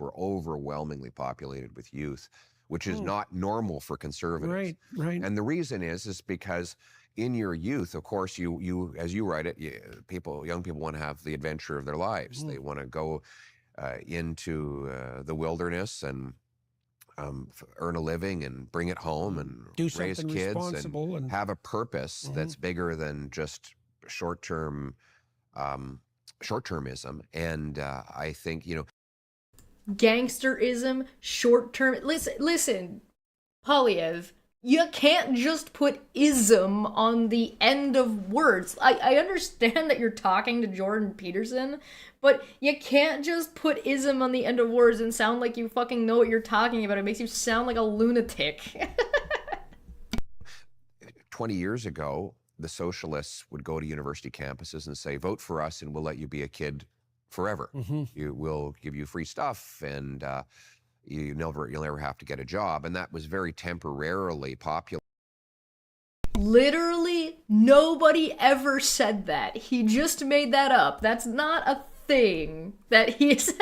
We're overwhelmingly populated with youth, which is not normal for conservatives. Right, right. And the reason is because in your youth, of course, you as you write it, young people want to have the adventure of their lives. They want to go into the wilderness and earn a living and bring it home and do raise something kids responsible and have a purpose that's bigger than just short-termism. And I think, gangsterism, short-term. Listen, Poilievre, you can't just put ism on the end of words. I understand that you're talking to Jordan Peterson, but you can't just put ism on the end of words and sound like you fucking know what you're talking about. It makes you sound like a lunatic. 20 years ago, the socialists would go to university campuses and say, vote for us and we'll let you be a kid forever. We'll give you free stuff and you'll never have to get a job. And that was very temporarily popular. Literally nobody ever said that. He just made that up. That's not a thing that he's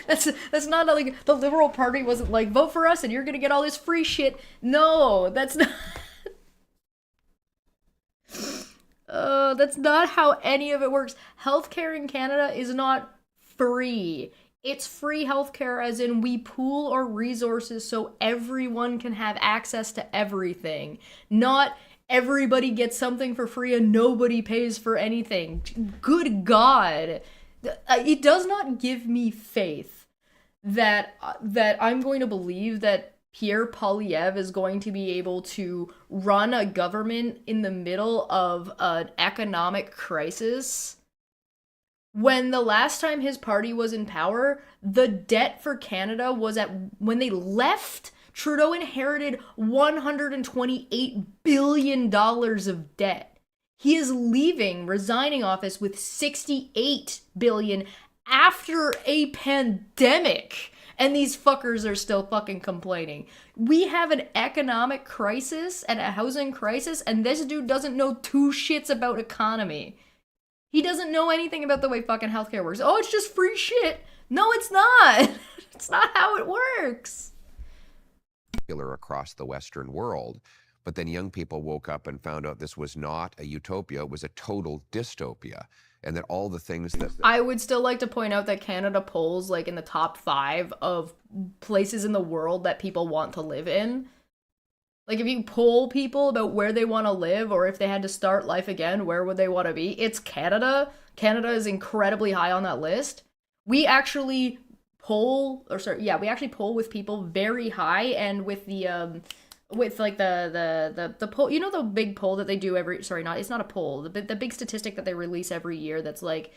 that's not like the Liberal Party wasn't like, vote for us and you're gonna get all this free shit. No, that's not that's not how any of it works. Healthcare in Canada is not free. It's free healthcare as in we pool our resources so everyone can have access to everything. Not everybody gets something for free and nobody pays for anything. Good God. It does not give me faith that I'm going to believe that Pierre Poilievre is going to be able to run a government in the middle of an economic crisis. When the last time his party was in power, the debt for Canada was when they left, Trudeau inherited $128 billion of debt. He is resigning office with $68 billion after a pandemic. And these fuckers are still fucking complaining. We have an economic crisis and a housing crisis, and this dude doesn't know two shits about economy. He doesn't know anything about the way fucking healthcare works. Oh, it's just free shit. No, it's not. It's not how it works. Across the Western world. But then young people woke up and found out this was not a utopia, it was a total dystopia. And that all the things that... I would still like to point out that Canada polls like in the top 5 of places in the world that people want to live in. Like if you poll people about where they want to live or if they had to start life again, where would they want to be? It's Canada. Canada is incredibly high on that list. We actually poll, or sorry, yeah, we actually poll with people very high, and with like the poll, you know, the big poll that they do every, sorry, not, it's not a poll, the big statistic that they release every year that's like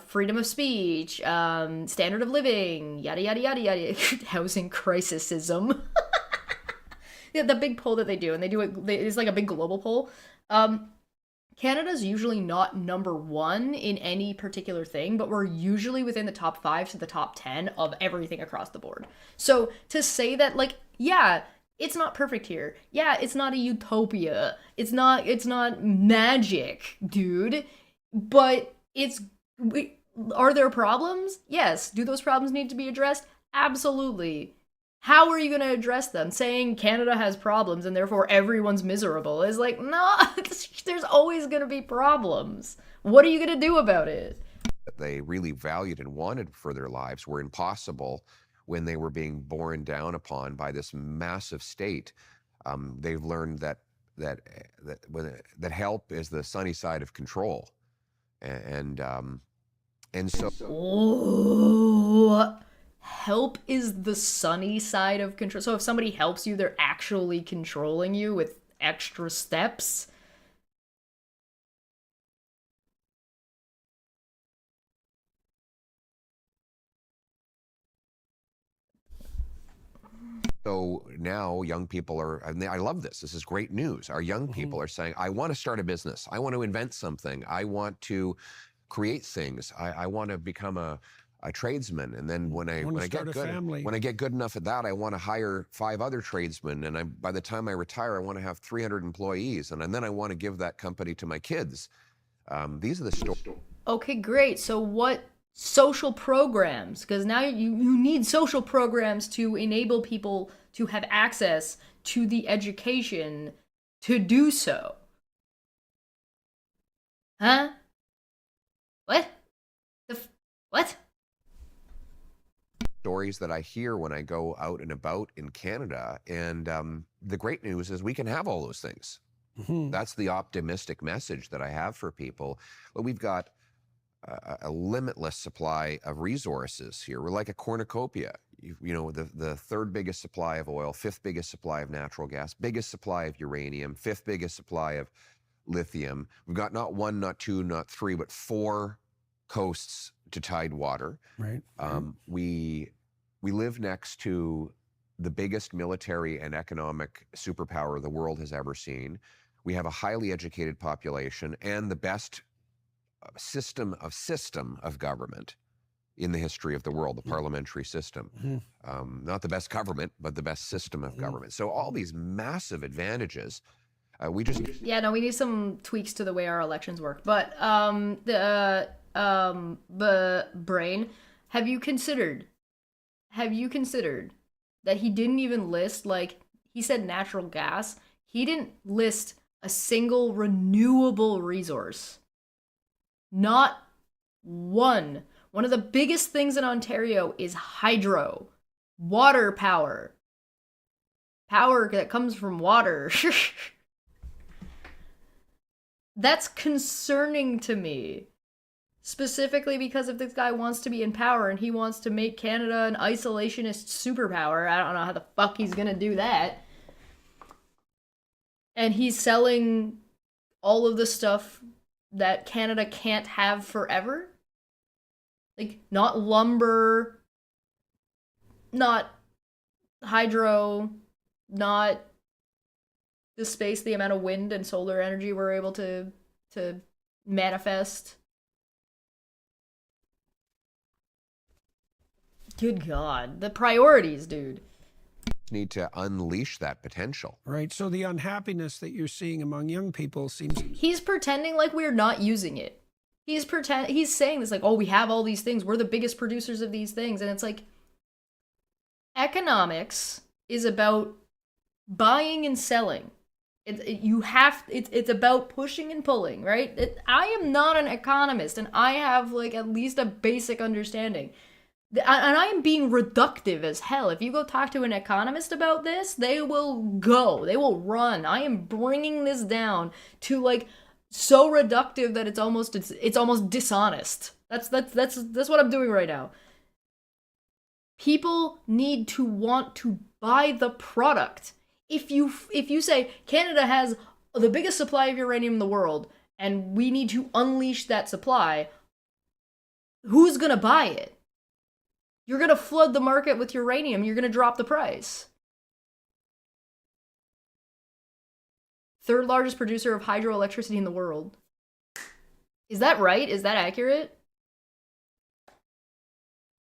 freedom of speech, standard of living, yada yada yada yada, housing crisisism. Yeah, the big poll that they do, and they do it, it's like a big global poll. Canada's usually not number one in any particular thing, but we're usually within the top 5 to the top 10 of everything across the board. So to say that, like, yeah, it's not perfect here. Yeah, it's not a utopia. It's not magic, dude. But are there problems? Yes. Do those problems need to be addressed? Absolutely. How are you going to address them? Saying Canada has problems and therefore everyone's miserable is like, no, there's always going to be problems. What are you going to do about it? That they really valued and wanted for their lives were impossible when they were being borne down upon by this massive state. They've learned that help is the sunny side of control, and so. Oh, help is the sunny side of control. So if somebody helps you, they're actually controlling you with extra steps. So now young people are, and I love this. This is great news. Our young people are saying, I want to start a business. I want to invent something. I want to create things. I want to become a tradesman. And then when I get good enough at that, I want to hire 5 other tradesmen. And by the time I retire, I want to have 300 employees. And then I want to give that company to my kids. These are the stories. Okay, great. So what social programs? Because now you need social programs to enable people to have access to the education to do so. Huh? What? What? Stories that I hear when I go out and about in Canada. And the great news is we can have all those things. That's the optimistic message that I have for people. But we've got a limitless supply of resources here. We're like a cornucopia. You know, the 3rd biggest supply of oil, 5th biggest supply of natural gas, biggest supply of uranium, 5th biggest supply of lithium. We've got not 1, not 2, not 3, but 4 coasts to tide water. Right. We live next to the biggest military and economic superpower the world has ever seen. We have a highly educated population and the best system of government in the history of the world, the parliamentary system. Not the best government, but the best system of government. So all these massive advantages, we need some tweaks to the way our elections work. But Brain, have you considered that he didn't even list, like, he said natural gas, he didn't list a single renewable resource. Not one. One of the biggest things in Ontario is hydro. Water power. Power that comes from water. That's concerning to me. Specifically because if this guy wants to be in power and he wants to make Canada an isolationist superpower, I don't know how the fuck he's gonna do that. And he's selling all of the stuff that Canada can't have forever. Like, not lumber, not hydro, not the amount of wind and solar energy we're able to manifest. Good God. The priorities, dude. need to unleash that potential. Right. So the unhappiness that you're seeing among young people seems... He's pretending like we're not using it. He's saying this like, oh, we have all these things. We're the biggest producers of these things. And it's like, economics is about buying and selling. It's about pushing and pulling, right? I am not an economist, and I have like at least a basic understanding. And I am being reductive as hell. If you go talk to an economist about this, they will run. I am bringing this down to like so reductive that it's almost dishonest. That's what I'm doing right now. People need to want to buy the product. If you say Canada has the biggest supply of uranium in the world and we need to unleash that supply, who's gonna buy it? You're gonna flood the market with uranium, you're gonna drop the price. Third largest producer of hydroelectricity in the world. Is that right? Is that accurate?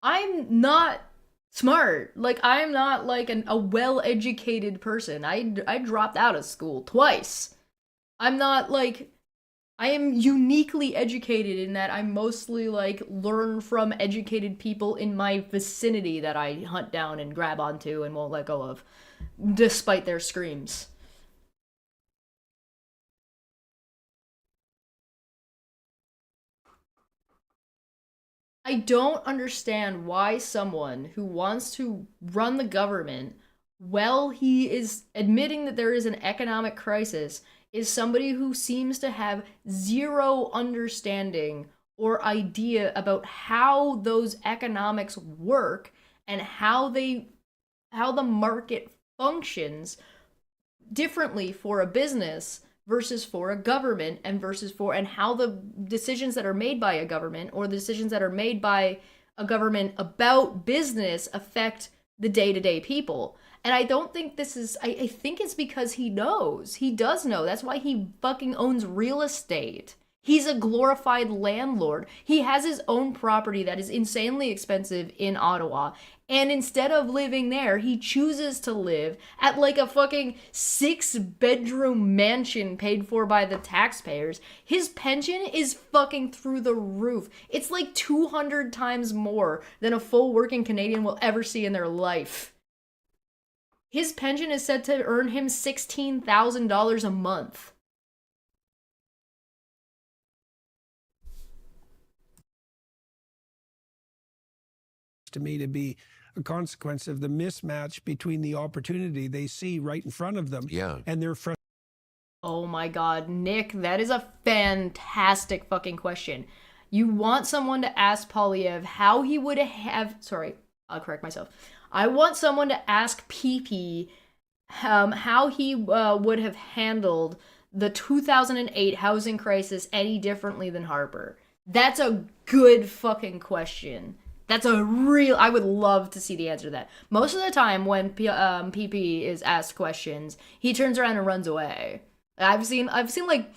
I'm not smart. Like, I'm not like a well-educated person. I dropped out of school twice. I'm not like, I am uniquely educated in that I mostly like learn from educated people in my vicinity that I hunt down and grab onto and won't let go of, despite their screams. I don't understand why someone who wants to run the government while he is admitting that there is an economic crisis is somebody who seems to have zero understanding or idea about how those economics work and how the market functions differently for a business versus for a government and how the decisions that are made by a government or the decisions that are made by a government about business affect the day-to-day people. And I don't think this is, I think it's because he knows. He does know. That's why he fucking owns real estate. He's a glorified landlord. He has his own property that is insanely expensive in Ottawa. And instead of living there, he chooses to live at like a fucking 6-bedroom mansion paid for by the taxpayers. His pension is fucking through the roof. It's like 200 times more than a full working Canadian will ever see in their life. His pension is said to earn him $16,000 a month. To me, to be a consequence of the mismatch between the opportunity they see right in front of them and their frustration. Oh my god, Nick, that is a fantastic fucking question. You want someone to ask Poilievre how he would have... Sorry, I'll correct myself. I want someone to ask PP how he would have handled the 2008 housing crisis any differently than Harper. That's a good fucking question. That's a real... I would love to see the answer to that. Most of the time when PP is asked questions, he turns around and runs away. I've seen like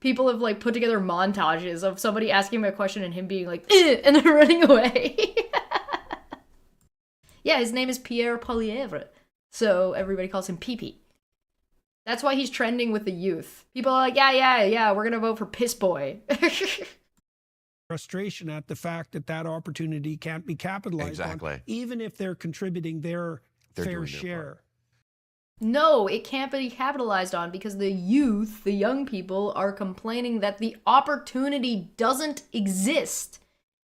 people have like put together montages of somebody asking him a question and him being like, and then running away. Yeah, his name is Pierre Poilievre, so everybody calls him PP. That's why he's trending with the youth. People are like, yeah, we're gonna vote for Piss Boy. Frustration at the fact that that opportunity can't be capitalized on, even if they're contributing their fair share. No, it can't be capitalized on because the youth, the young people, are complaining that the opportunity doesn't exist.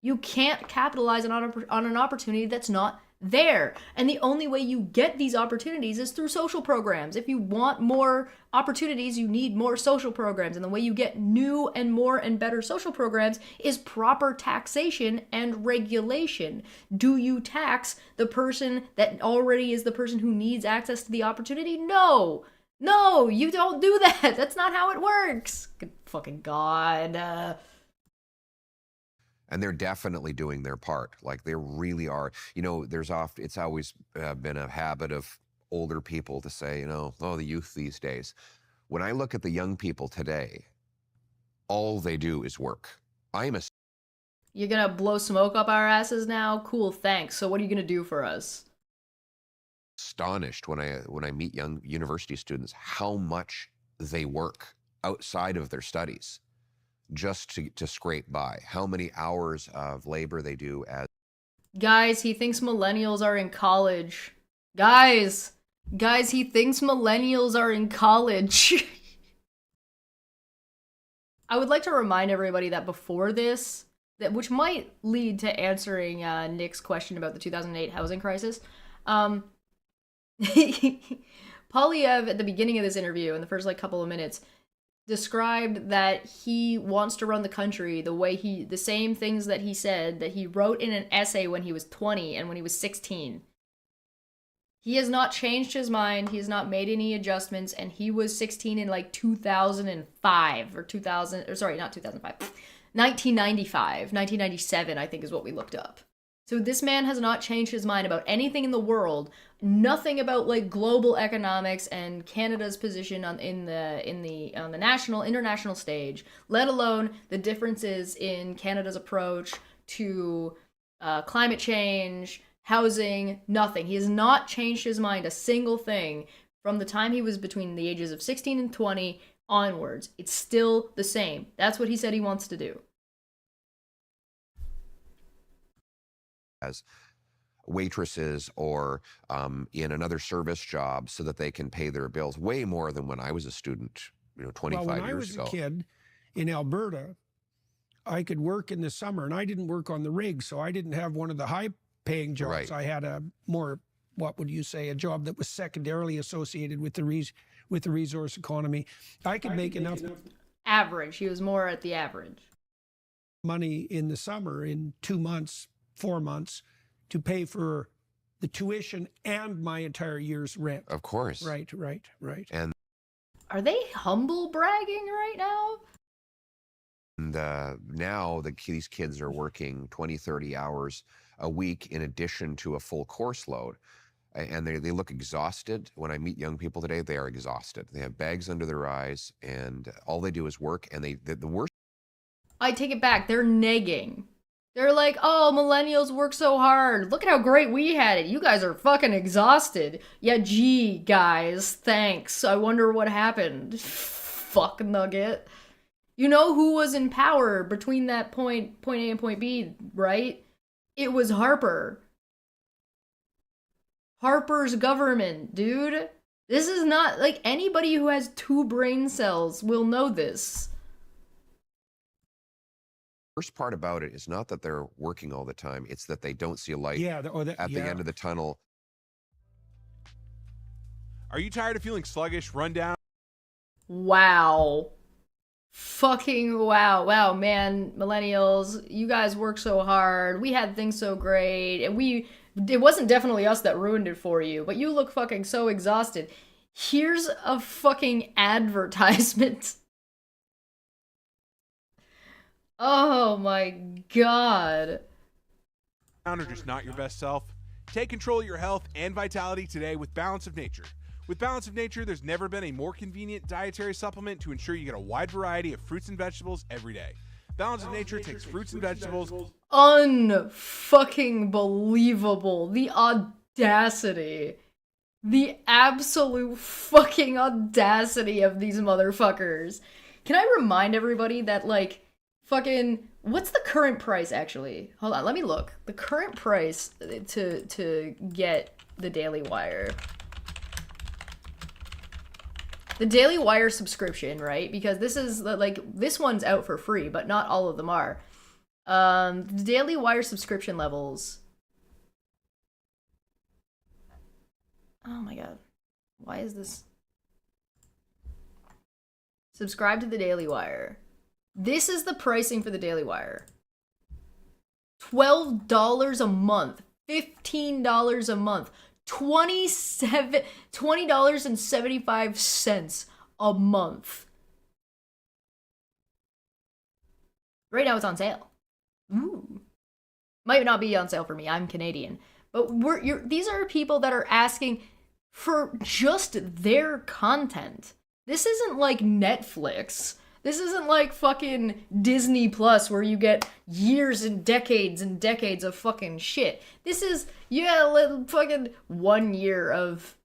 You can't capitalize on an opportunity that's not there. And the only way you get these opportunities is through social programs. If you want more opportunities, you need more social programs. And the way you get new and more and better social programs is proper taxation and regulation. Do you tax the person that already is the person who needs access to the opportunity? No, you don't do that. That's not how it works. Good fucking God. And they're definitely doing their part. Like, they really are. You know, it's always been a habit of older people to say, you know, oh, the youth these days. When I look at the young people today, all they do is work. You're gonna blow smoke up our asses now? Cool, thanks. So what are you gonna do for us? Astonished when I meet young university students how much they work outside of their studies just to scrape by. How many hours of labor they do as... Guys, he thinks millennials are in college. Guys, he thinks millennials are in college. I would like to remind everybody that before this, which might lead to answering Nick's question about the 2008 housing crisis, Poilievre, at the beginning of this interview, in the first couple of minutes, described that he wants to run the country the same things that he said that he wrote in an essay when he was 20 and when he was 16. He has not changed his mind. He has not made any adjustments, and he was 16 in like 2005 or 2000, or sorry, not 2005, 1995, 1997, I think is what we looked up. So this man has not changed his mind about anything in the world, nothing about like global economics and Canada's position on the national, international stage, let alone the differences in Canada's approach to climate change, housing, nothing. He has not changed his mind a single thing from the time he was between the ages of 16 and 20 onwards. It's still the same. That's what he said he wants to do. As waitresses or in another service job so that they can pay their bills, way more than when I was a student, 25 when I years was ago. a kid in Alberta, I could work in the summer, and I didn't work on the rig, so I didn't have one of the high-paying jobs. Right. I had a more, what would you say, a job that was secondarily associated with the resource economy. I could make enough Average. He was more at the average. money in the summer, in 2 months, 4 months, to pay for the tuition and my entire year's rent. Of course. Right. And Are they humble bragging right now? now these kids are working 20, 30 hours a week in addition to a full course load. And they look exhausted. When I meet young people today, they are exhausted. They have bags under their eyes, and all they do is work. And the worst. I take it back. They're negging. They're like, oh, millennials work so hard. Look at how great we had it. You guys are fucking exhausted. Yeah, gee, guys, thanks. I wonder what happened. Fuck nugget. You know who was in power between that point A and point B, right? It was Harper. Harper's government, dude. This is not, like, anybody who has 2 brain cells will know this. Worst part about it is not that they're working all the time. It's that they don't see a light Yeah. at the end of the tunnel. Are you tired of feeling sluggish, run down? Wow. Fucking wow. Wow, man, millennials, you guys work so hard. We had things so great. And it wasn't definitely us that ruined it for you, but you look fucking so exhausted. Here's a fucking advertisement. Oh my god. Or just not your best self? Take control of your health and vitality today with Balance of Nature. With Balance of Nature, there's never been a more convenient dietary supplement to ensure you get a wide variety of fruits and vegetables every day. Balance of Nature takes fruits and vegetables. Unfucking believable. The audacity. The absolute fucking audacity of these motherfuckers. Can I remind everybody that, like, fucking, what's the current price actually? Hold on, let me look. The current price to get the Daily Wire. The Daily Wire subscription, right? Because this is, like, this one's out for free, but not all of them are. The Daily Wire subscription levels. Oh my god. Why is this? Subscribe to the Daily Wire. This is the pricing for the Daily Wire. $12 a month. $15 a month. $20.75 a month. Right now it's on sale. Ooh. Might not be on sale for me. I'm Canadian. But these are people that are asking for just their content. This isn't like Netflix. This isn't like fucking Disney Plus where you get years and decades of fucking shit. This is, fucking 1 year of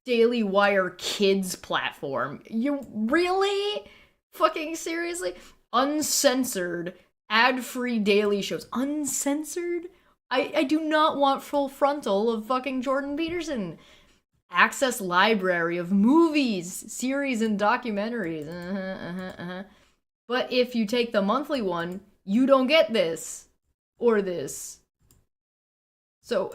Daily Wire Kids platform. You really? Fucking seriously? Uncensored, ad-free daily shows. Uncensored? I do not want full frontal of fucking Jordan Peterson. Access library of movies, series, and documentaries. But if you take the monthly one, you don't get this. Or this. So,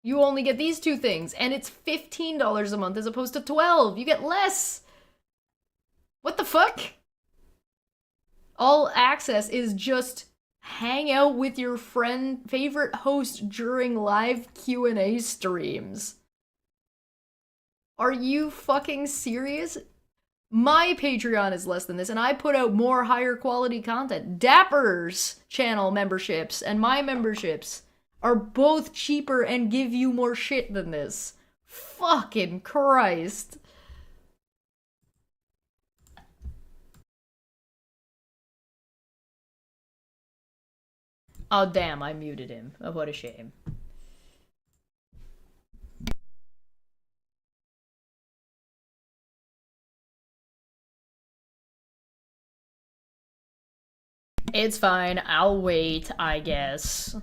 You only get these two things, and it's $15 a month as opposed to $12. You get less. What the fuck? All access is just hang out with your favorite host during live Q&A streams. Are you fucking serious? My Patreon is less than this, and I put out more higher quality content. Dapper's channel memberships and my memberships are both cheaper and give you more shit than this. Fucking Christ. Oh damn, I muted him. Oh, what a shame. It's fine, I'll wait, I guess.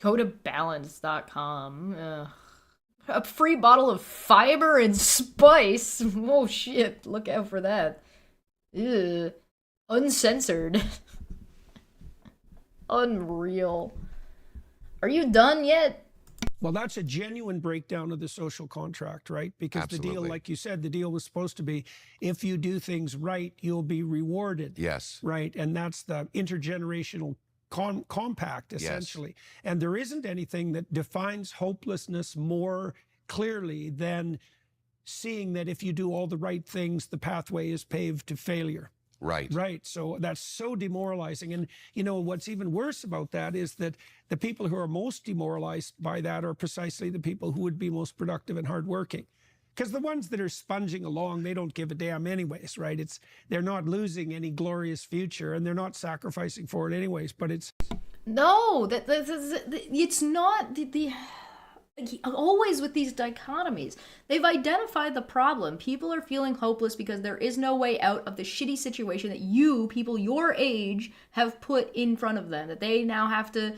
Go to balance.com. A free bottle of fiber and spice? Oh shit, look out for that. Ew. Uncensored. Unreal. Are you done yet? Well, that's a genuine breakdown of the social contract, right? Because Absolutely. the deal, like you said, the deal was supposed to be, if you do things right, you'll be rewarded. Yes. Right? And that's the intergenerational compact, essentially. Yes. And there isn't anything that defines hopelessness more clearly than seeing that if you do all the right things, the pathway is paved to failure. Right. Right. So that's so demoralizing. And, you know, what's even worse about that is that the people who are most demoralized by that are precisely the people who would be most productive and hardworking. Because the ones that are sponging along, they don't give a damn anyways, right? They're not losing any glorious future and they're not sacrificing for it anyways, but it's... No, it's not always with these dichotomies. They've identified the problem. People are feeling hopeless because there is no way out of the shitty situation that you, people your age, have put in front of them. That they now have to...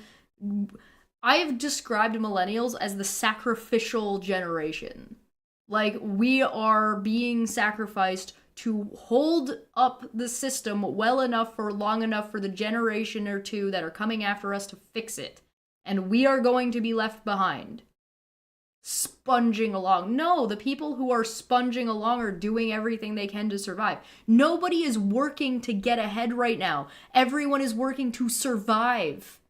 I've described millennials as the sacrificial generation. Like, we are being sacrificed to hold up the system well enough for long enough for the generation or two that are coming after us to fix it. And we are going to be left behind. Sponging along. No, the people who are sponging along are doing everything they can to survive. Nobody is working to get ahead right now. Everyone is working to survive.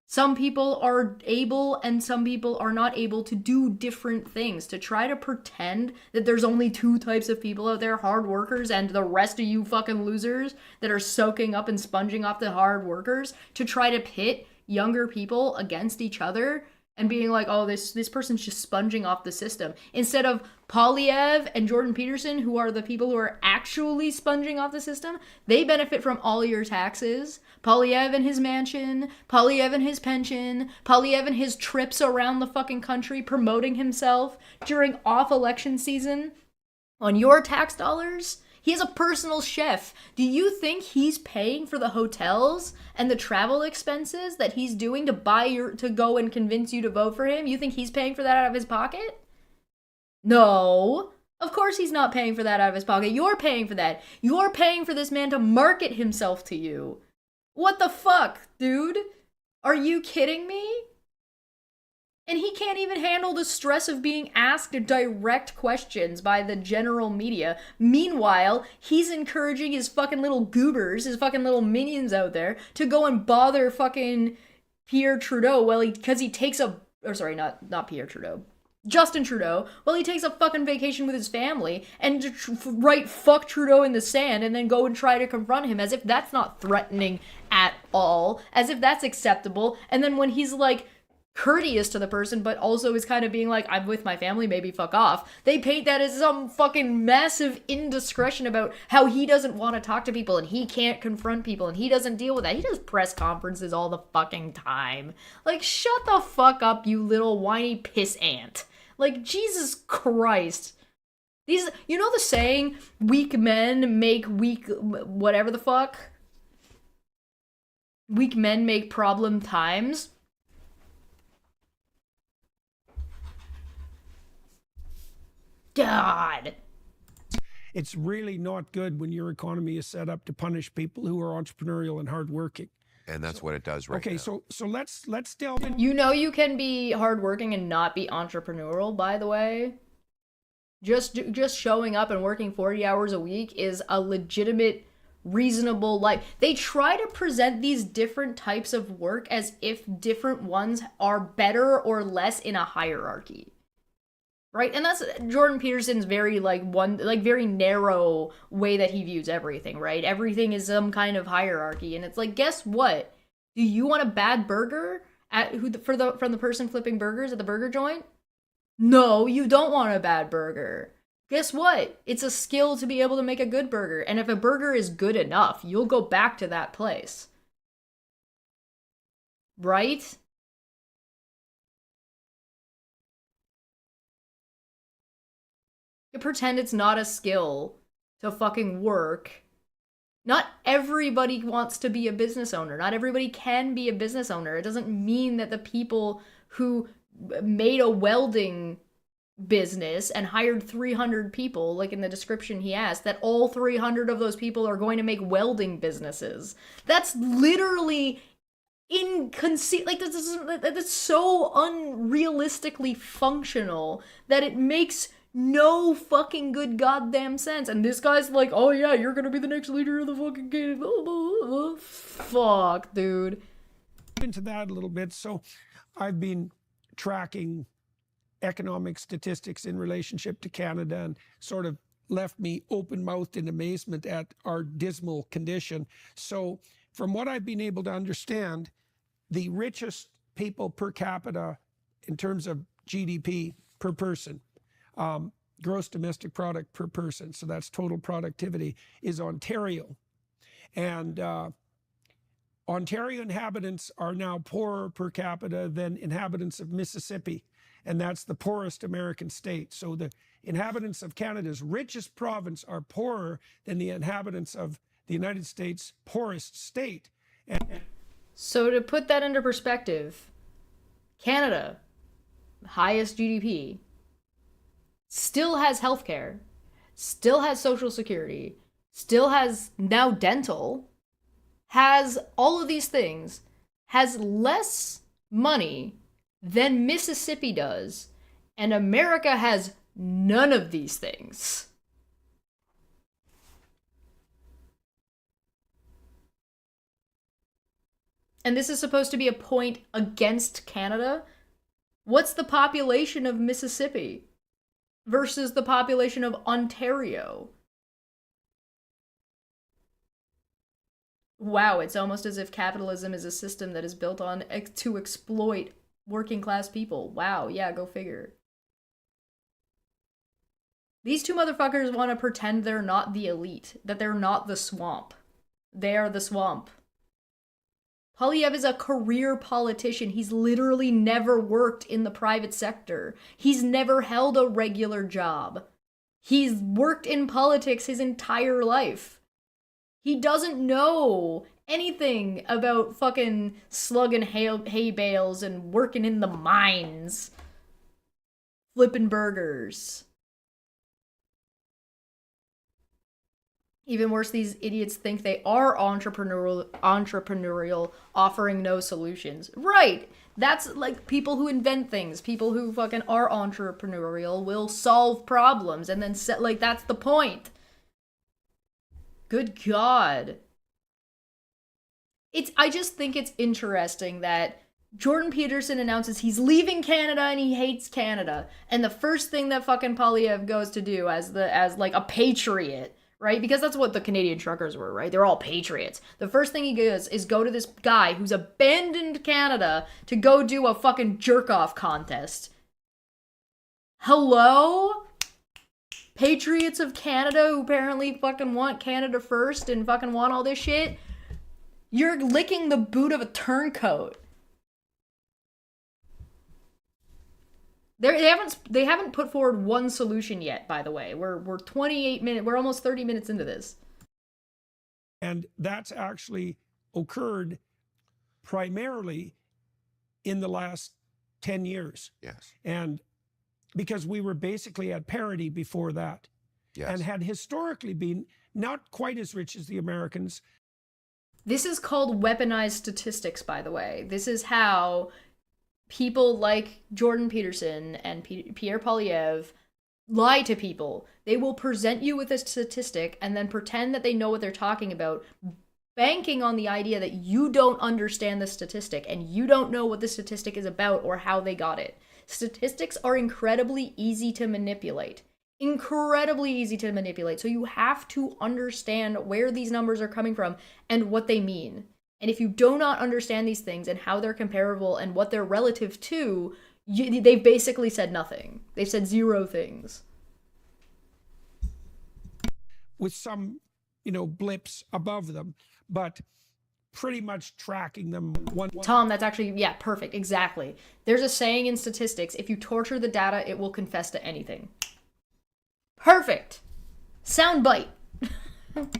Some people are able and some people are not able to do different things. To try to pretend that there's only two types of people out there, hard workers and the rest of you fucking losers that are soaking up and sponging off the hard workers, to try to pit younger people against each other and being like, oh, this person's just sponging off the system. Instead of Poilievre and Jordan Peterson, who are the people who are actually sponging off the system, they benefit from all your taxes. Poilievre and his mansion, Poilievre and his pension, Poilievre and his trips around the fucking country promoting himself during off-election season on your tax dollars. He has a personal chef. Do you think he's paying for the hotels and the travel expenses that he's doing to go and convince you to vote for him? You think he's paying for that out of his pocket? No. Of course he's not paying for that out of his pocket. You're paying for that. You're paying for this man to market himself to you. What the fuck, dude? Are you kidding me? And he can't even handle the stress of being asked direct questions by the general media. Meanwhile, he's encouraging his fucking little goobers, his fucking little minions out there, to go and bother fucking Pierre Trudeau because he takes not Pierre Trudeau. Justin Trudeau, he takes a fucking vacation with his family and write fuck Trudeau in the sand and then go and try to confront him as if that's not threatening at all, as if that's acceptable. And then when he's like, courteous to the person, but also is kind of being like, I'm with my family, maybe fuck off. They paint that as some fucking massive indiscretion about how he doesn't want to talk to people and he can't confront people and he doesn't deal with that. He does press conferences all the fucking time. Like, shut the fuck up, you little whiny piss ant. Like, Jesus Christ. These, you know the saying, weak men make weak, whatever the fuck? Weak men make problem times? God. it's really not good when your economy is set up to punish people who are entrepreneurial and hardworking. And that's what it does right now. Okay, so let's delve in. You know you can be hardworking and not be entrepreneurial, by the way. Just showing up and working 40 hours a week is a legitimate, reasonable life. They try to present these different types of work as if different ones are better or less in a hierarchy. Right? And that's Jordan Peterson's very very narrow way that he views everything, right? Everything is some kind of hierarchy, and it's like, guess what? Do you want a bad burger from the person flipping burgers at the burger joint? No, you don't want a bad burger. Guess what? It's a skill to be able to make a good burger, and if a burger is good enough, you'll go back to that place. Right? You pretend it's not a skill to fucking work. Not everybody wants to be a business owner. Not everybody can be a business owner. It doesn't mean that the people who made a welding business and hired 300 people, like in the description he asked, that all 300 of those people are going to make welding businesses. That's literally that's so unrealistically functional that it makes no fucking good goddamn sense. And this guy's like, oh yeah, you're gonna be the next leader of the fucking game. Fuck, dude. Into that a little bit. So I've been tracking economic statistics in relationship to Canada and sort of left me open-mouthed in amazement at our dismal condition. So from what I've been able to understand, the richest people per capita in terms of GDP per person, gross domestic product per person, so that's total productivity, is Ontario. And Ontario inhabitants are now poorer per capita than inhabitants of Mississippi, and that's the poorest American state. So the inhabitants of Canada's richest province are poorer than the inhabitants of the United States' poorest state. So to put that into perspective, Canada, highest GDP, still has healthcare, still has social security, still has now dental, has all of these things, has less money than Mississippi does, and America has none of these things. And this is supposed to be a point against Canada? What's the population of Mississippi versus the population of Ontario? Wow, it's almost as if capitalism is a system that is built on to exploit working class people. Wow, yeah, go figure. These two motherfuckers want to pretend they're not the elite, that they're not the swamp. They are the swamp. Poilievre is a career politician. He's literally never worked in the private sector. He's never held a regular job. He's worked in politics his entire life. He doesn't know anything about fucking slugging hay bales and working in the mines. Flipping burgers. Even worse, these idiots think they are entrepreneurial, offering no solutions. Right! That's like people who invent things. People who fucking are entrepreneurial will solve problems and then that's the point. Good God. I just think it's interesting that Jordan Peterson announces he's leaving Canada and he hates Canada. And the first thing that fucking Poilievre goes to do as like a patriot, right? Because that's what the Canadian truckers were, right? They're all patriots. The first thing he does is go to this guy who's abandoned Canada to go do a fucking jerk-off contest. Hello? Patriots of Canada who apparently fucking want Canada first and fucking want all this shit? You're licking the boot of a turncoat. They haven't put forward one solution yet, by the way. We're 28 minutes, we're almost 30 minutes into this. And that's actually occurred primarily in the last 10 years. Yes. And because we were basically at parity before that. Yes. and had historically been not quite as rich as the Americans. This is called weaponized statistics, by the way. This is how people like Jordan Peterson and Pierre Poilievre lie to people. They will present you with a statistic and then pretend that they know what they're talking about, banking on the idea that you don't understand the statistic and you don't know what the statistic is about or how they got it. Statistics are incredibly easy to manipulate. Incredibly easy to manipulate. So you have to understand where these numbers are coming from and what they mean. And if you do not understand these things and how they're comparable and what they're relative to, they've basically said nothing. They've said zero things. With some, blips above them, but pretty much tracking them one. Tom, that's actually, yeah, perfect. Exactly. There's a saying in statistics, if you torture the data, it will confess to anything. Perfect. Sound bite.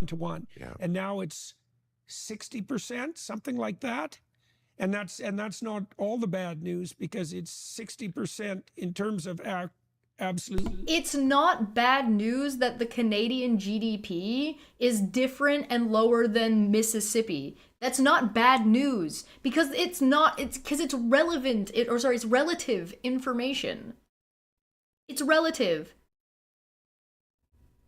To one. Yeah. And now it's 60%, something like that. And that's not all the bad news, because it's 60% in terms of absolute. It's not bad news that the Canadian GDP is different and lower than Mississippi. That's not bad news, because it's relevant. It's relative information. It's relative.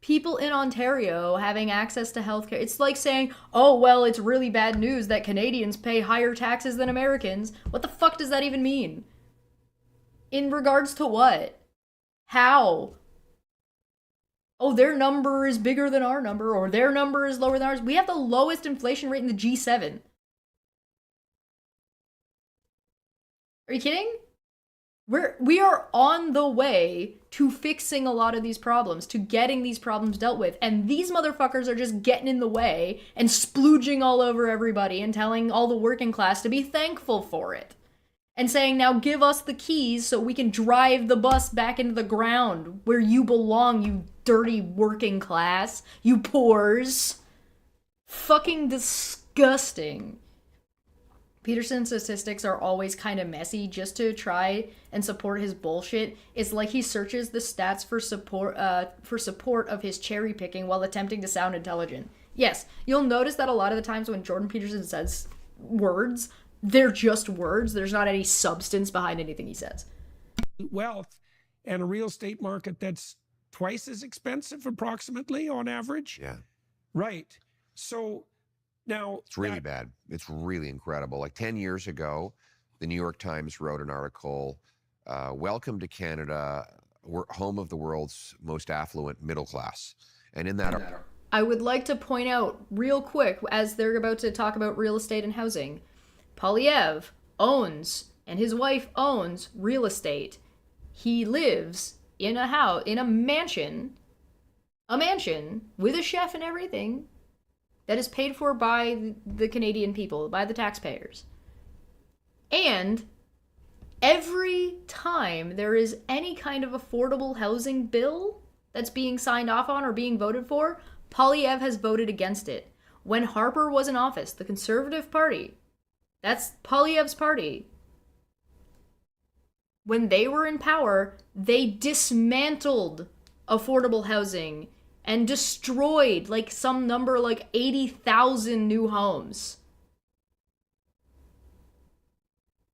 People in Ontario having access to healthcare. It's like saying, oh, well, it's really bad news that Canadians pay higher taxes than Americans. What the fuck does that even mean? In regards to what? How? Oh, their number is bigger than our number, or their number is lower than ours. We have the lowest inflation rate in the G7. Are you kidding? We are on the way to fixing a lot of these problems, to getting these problems dealt with. And these motherfuckers are just getting in the way and splooging all over everybody and telling all the working class to be thankful for it. And saying, now give us the keys so we can drive the bus back into the ground where you belong, you dirty working class, you poors. Fucking disgusting. Peterson's statistics are always kind of messy just to try and support his bullshit. It's like he searches the stats for support of his cherry picking while attempting to sound intelligent. Yes, you'll notice that a lot of the times when Jordan Peterson says words, they're just words. There's not any substance behind anything he says. Wealth and a real estate market that's twice as expensive approximately on average. Yeah. Right. So now it's really bad. It's really incredible. Like 10 years ago, the New York Times wrote an article, welcome to Canada, we're home of the world's most affluent middle class. And in that, I would like to point out real quick, as they're about to talk about real estate and housing, Poilievre owns, and his wife owns, real estate. He lives in a house, in a mansion with a chef and everything, that is paid for by the Canadian people, by the taxpayers. And every time there is any kind of affordable housing bill that's being signed off on or being voted for, Poilievre has voted against it. When Harper was in office, the Conservative Party, that's Poilievre's party, when they were in power, they dismantled affordable housing and destroyed like some number like 80,000 new homes.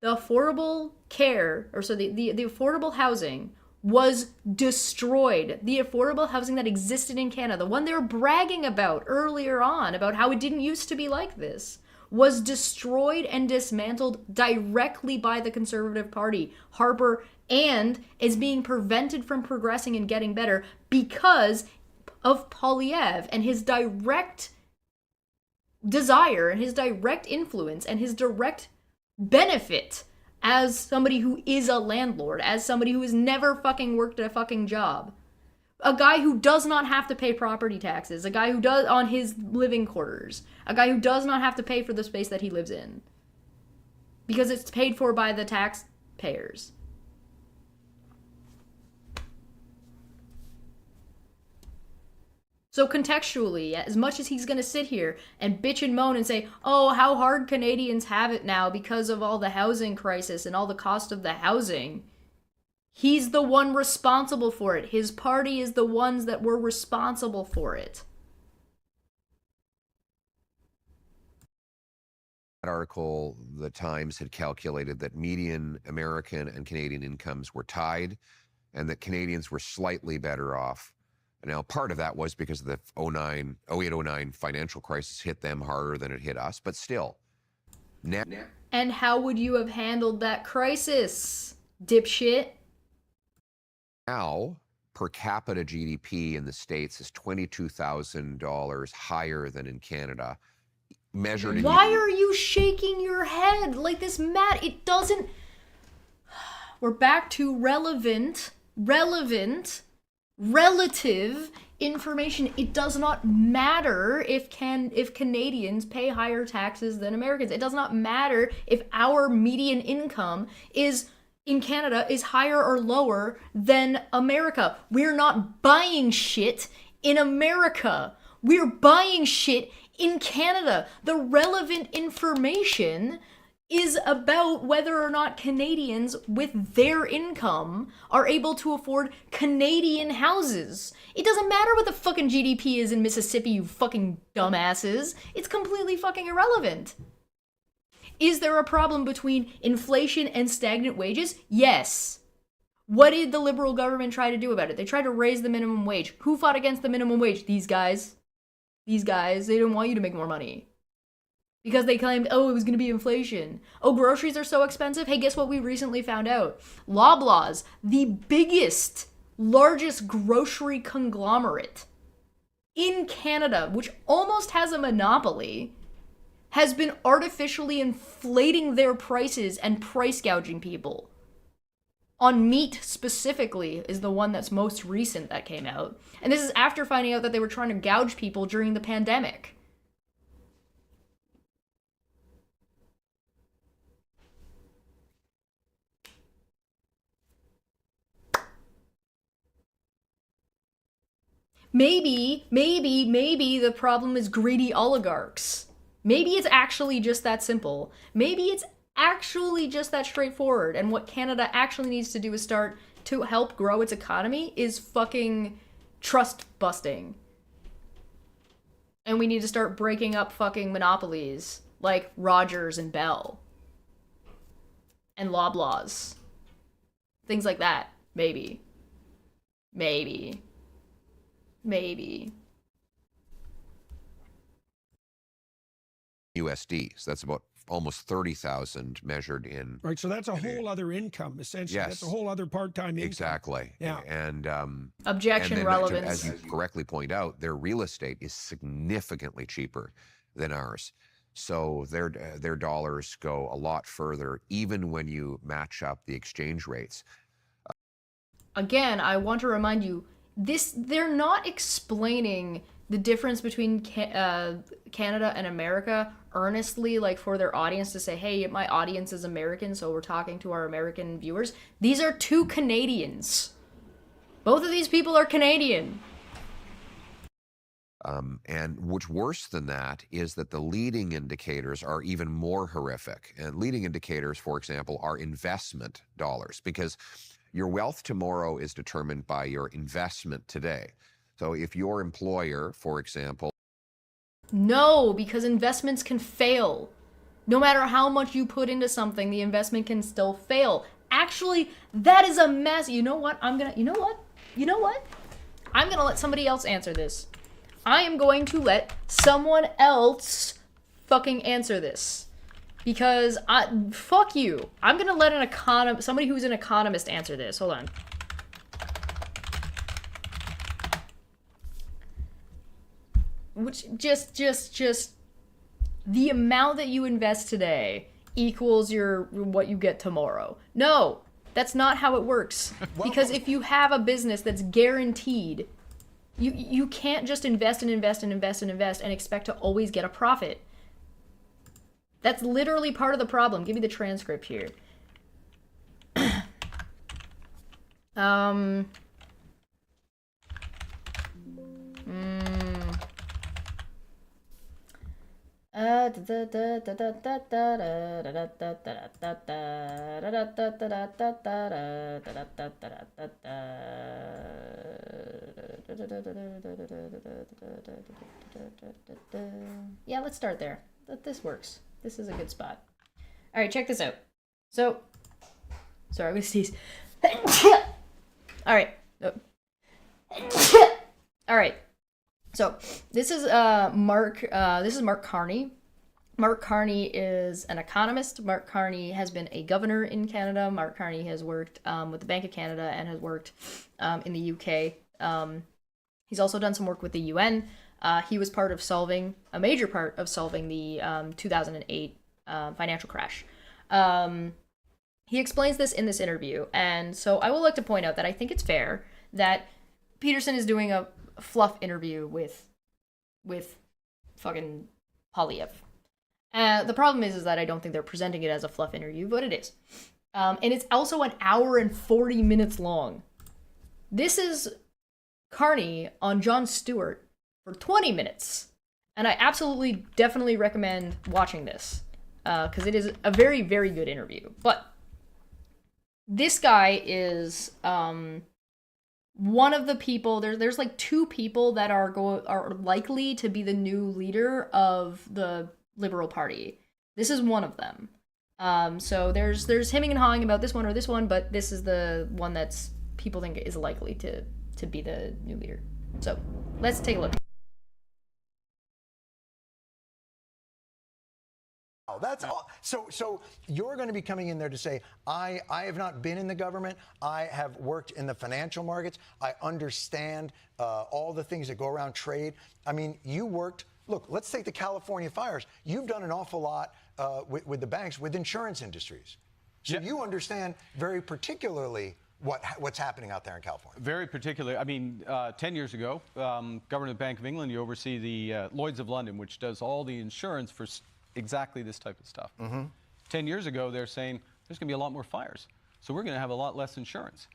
The affordable care, or so the affordable housing was destroyed. The affordable housing that existed in Canada, the one they were bragging about earlier on, about how it didn't used to be like this, was destroyed and dismantled directly by the Conservative Party, Harper, and is being prevented from progressing and getting better because of Poilievre and his direct desire and his direct influence and his direct benefit as somebody who is a landlord, as somebody who has never fucking worked a fucking job. A guy who does not have to pay property taxes, a guy who does on his living quarters, a guy who does not have to pay for the space that he lives in because it's paid for by the taxpayers. So contextually, as much as he's going to sit here and bitch and moan and say, oh, how hard Canadians have it now because of all the housing crisis and all the cost of the housing, He's the one responsible for it. His party is the ones that were responsible for it. That article, the Times had calculated that median American and Canadian incomes were tied and that Canadians were slightly better off. Now, part of that was because of the 08-09 financial crisis hit them harder than it hit us, but still. And how would you have handled that crisis, dipshit? Now, per capita GDP in the States is $22,000 higher than in Canada. Measured in Why are you shaking your head like this, Matt? It doesn't... We're back to relative information. It does not matter if Canadians pay higher taxes than Americans. It does not matter if our median income in Canada is higher or lower than America. We're not buying shit in America. We're buying shit in Canada. The relevant information is about whether or not Canadians with their income are able to afford Canadian houses. It doesn't matter what the fucking GDP is in Mississippi, you fucking dumbasses. It's completely fucking irrelevant. Is there a problem between inflation and stagnant wages? Yes. What did the Liberal government try to do about it? They tried to raise the minimum wage. Who fought against the minimum wage? These guys. These guys, they didn't want you to make more money. Because they claimed, oh, it was going to be inflation. Oh, groceries are so expensive? Hey, guess what we recently found out? Loblaws, the biggest, largest grocery conglomerate in Canada, which almost has a monopoly, has been artificially inflating their prices and price gouging people. On meat specifically is the one that's most recent that came out. And this is after finding out that they were trying to gouge people during the pandemic. Maybe the problem is greedy oligarchs. Maybe it's actually just that simple. Maybe it's actually just that straightforward. And what Canada actually needs to do is start to help grow its economy is fucking trust busting. And we need to start breaking up fucking monopolies like Rogers and Bell. And Loblaws. Things like that. Maybe. USD. So that's about almost 30,000 measured in. Right, so that's a whole other income, essentially. Yes. That's a whole other part-time income. Exactly. Yeah. And Objection and then, relevance. as you correctly point out, their real estate is significantly cheaper than ours. So their dollars go a lot further, even when you match up the exchange rates. Again, I want to remind you, they're not explaining the difference between Canada and America earnestly, like for their audience to say, hey, my audience is American, so we're talking to our American viewers. These are two Canadians. Both of these people are Canadian. And what's worse than that is that the leading indicators are even more horrific. And leading indicators, for example, are investment dollars, because your wealth tomorrow is determined by your investment today. So if your employer, for example... No, because investments can fail. No matter how much you put into something, the investment can still fail. Actually, that is a mess. You know what? I'm gonna let somebody else answer this. I am going to let someone else fucking answer this. Because fuck you. I'm gonna let somebody who's an economist answer this. Hold on. Which just the amount that you invest today equals what you get tomorrow. No, that's not how it works. Because if you have a business that's guaranteed, you can't just invest and expect to always get a profit. That's literally part of the problem. Give me the transcript here. Yeah, let's start there. This works. This is a good spot. All right, check this out. So, sorry, I'm gonna sneeze. All right. All right. So this is Mark. This is Mark Carney. Mark Carney is an economist. Mark Carney has been a governor in Canada. Mark Carney has worked with the Bank of Canada and has worked in the UK. He's also done some work with the UN. He was a major part of solving the 2008 financial crash. He explains this in this interview, and so I would like to point out that I think it's fair that Peterson is doing a fluff interview with fucking Poilievre. The problem is that I don't think they're presenting it as a fluff interview, but it is. And it's also an hour and 40 minutes long. This is Carney on Jon Stewart for 20 minutes. And I absolutely, definitely recommend watching this, because it is a very, very good interview. But this guy is one of the people. There's like two people that are likely to be the new leader of the Liberal Party. This is one of them. So there's hemming and hawing about this one or this one, but this is the one that's people think is likely to be the new leader. So let's take a look. That's all. So you're going to be coming in there to say, I have not been in the government. I have worked in the financial markets. I understand all the things that go around trade. I mean, you worked. Look, let's take the California fires. You've done an awful lot with the banks, with insurance industries. So you understand very particularly what's happening out there in California. Very particularly. I mean, 10 years ago, Governor of the Bank of England, you oversee the Lloyd's of London, which does all the insurance for exactly this type of stuff. 10 years ago, they're saying there's going to be a lot more fires. So we're going to have a lot less insurance.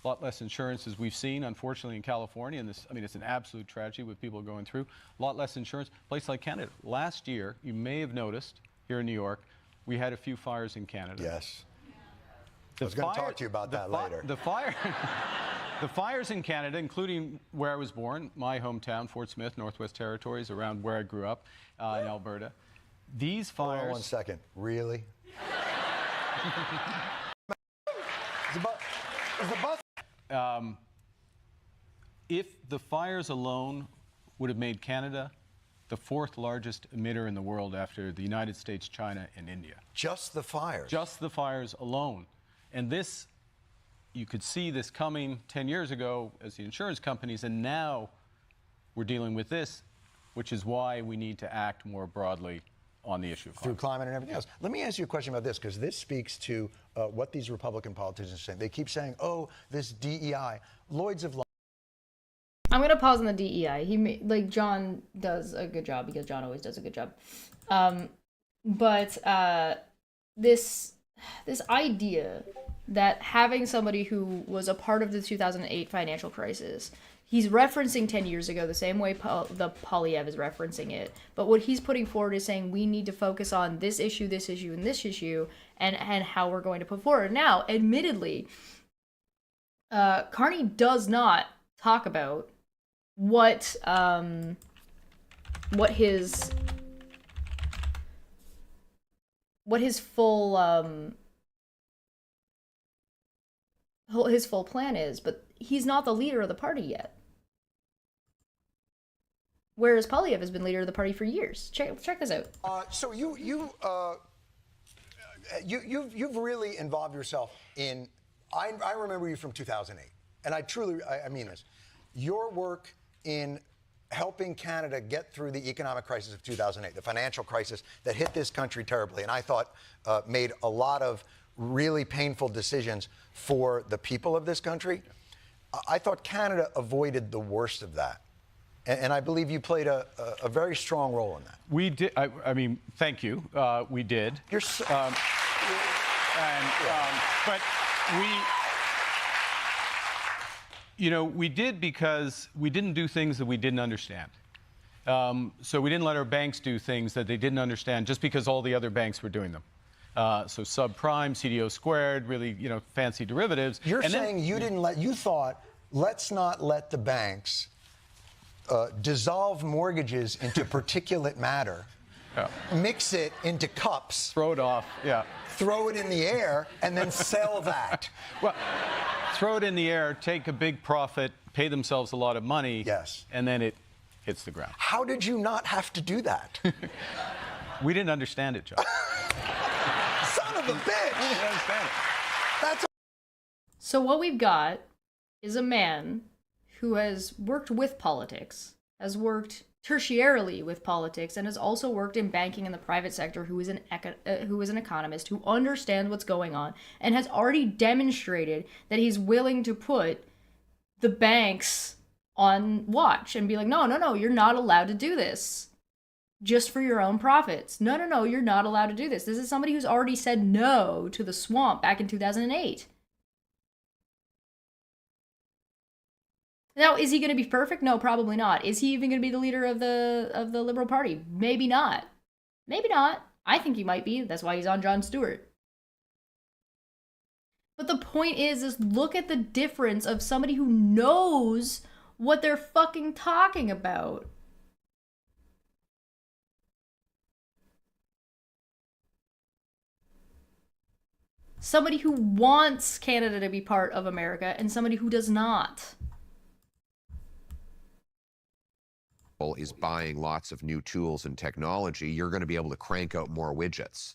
A lot less insurance, as we've seen, unfortunately, in California. And this, I mean, it's an absolute tragedy with people going through. A lot less insurance. A place like Canada. Last year, you may have noticed, here in New York, we had a few fires in Canada. Yes. I was going to talk to you about that later. The fires in Canada, including where I was born, my hometown, Fort Smith, Northwest Territories, around where I grew up in Alberta. These fires... Hold on 1 second. Really? Is the bus... If the fires alone would have made Canada the fourth largest emitter in the world after the United States, China, and India. Just the fires? Just the fires alone. And this, you could see this coming 10 years ago as the insurance companies, and now we're dealing with this, which is why we need to act more broadly on the issue of through climate and everything else. Let me ask you a question about this, because this speaks to what these Republican politicians are saying. They keep saying, oh, this DEI, Lloyd's of London. I'm going to pause on the DEI. Like, John does a good job, because John always does a good job. But this idea that having somebody who was a part of the 2008 financial crisis, he's referencing 10 years ago the same way the Poilievre is referencing it. But what he's putting forward is saying we need to focus on this issue, and this issue, and how we're going to put forward. Now, admittedly, Carney does not talk about what his full plan is, but he's not the leader of the party yet. Whereas Poilievre has been leader of the party for years. Check this out. So you've really involved yourself in. I remember you from 2008, and I mean this. Your work in helping Canada get through the economic crisis of 2008, the financial crisis that hit this country terribly, and I thought made a lot of really painful decisions for the people of this country. I thought Canada avoided the worst of that. And I believe you played a very strong role in that. We did. I mean, thank you. We did. You're so, but we did because we didn't do things that we didn't understand. So we didn't let our banks do things that they didn't understand just because all the other banks were doing them. So subprime, CDO squared, really, fancy derivatives. You're saying you thought, let's not let the banks dissolve mortgages into particulate matter, mix it into cups, throw it off, throw it in the air, and then sell that. Well, throw it in the air, take a big profit, pay themselves a lot of money, yes, and then it hits the ground. How did you not have to do that? We didn't understand it, John. Son of a bitch! We didn't understand it. That's So what we've got is a man who has worked with politics, has worked tertiarily with politics, and has also worked in banking in the private sector, who is an economist, who understands what's going on, and has already demonstrated that he's willing to put the banks on watch and be like, no, you're not allowed to do this just for your own profits. No, you're not allowed to do this. This is somebody who's already said no to the swamp back in 2008. Now, is he going to be perfect? No, probably not. Is he even going to be the leader of the Liberal Party? Maybe not. Maybe not. I think he might be. That's why he's on Jon Stewart. But the point is look at the difference of somebody who knows what they're fucking talking about. Somebody who wants Canada to be part of America and somebody who does not. Is buying lots of new tools and technology, you're going to be able to crank out more widgets.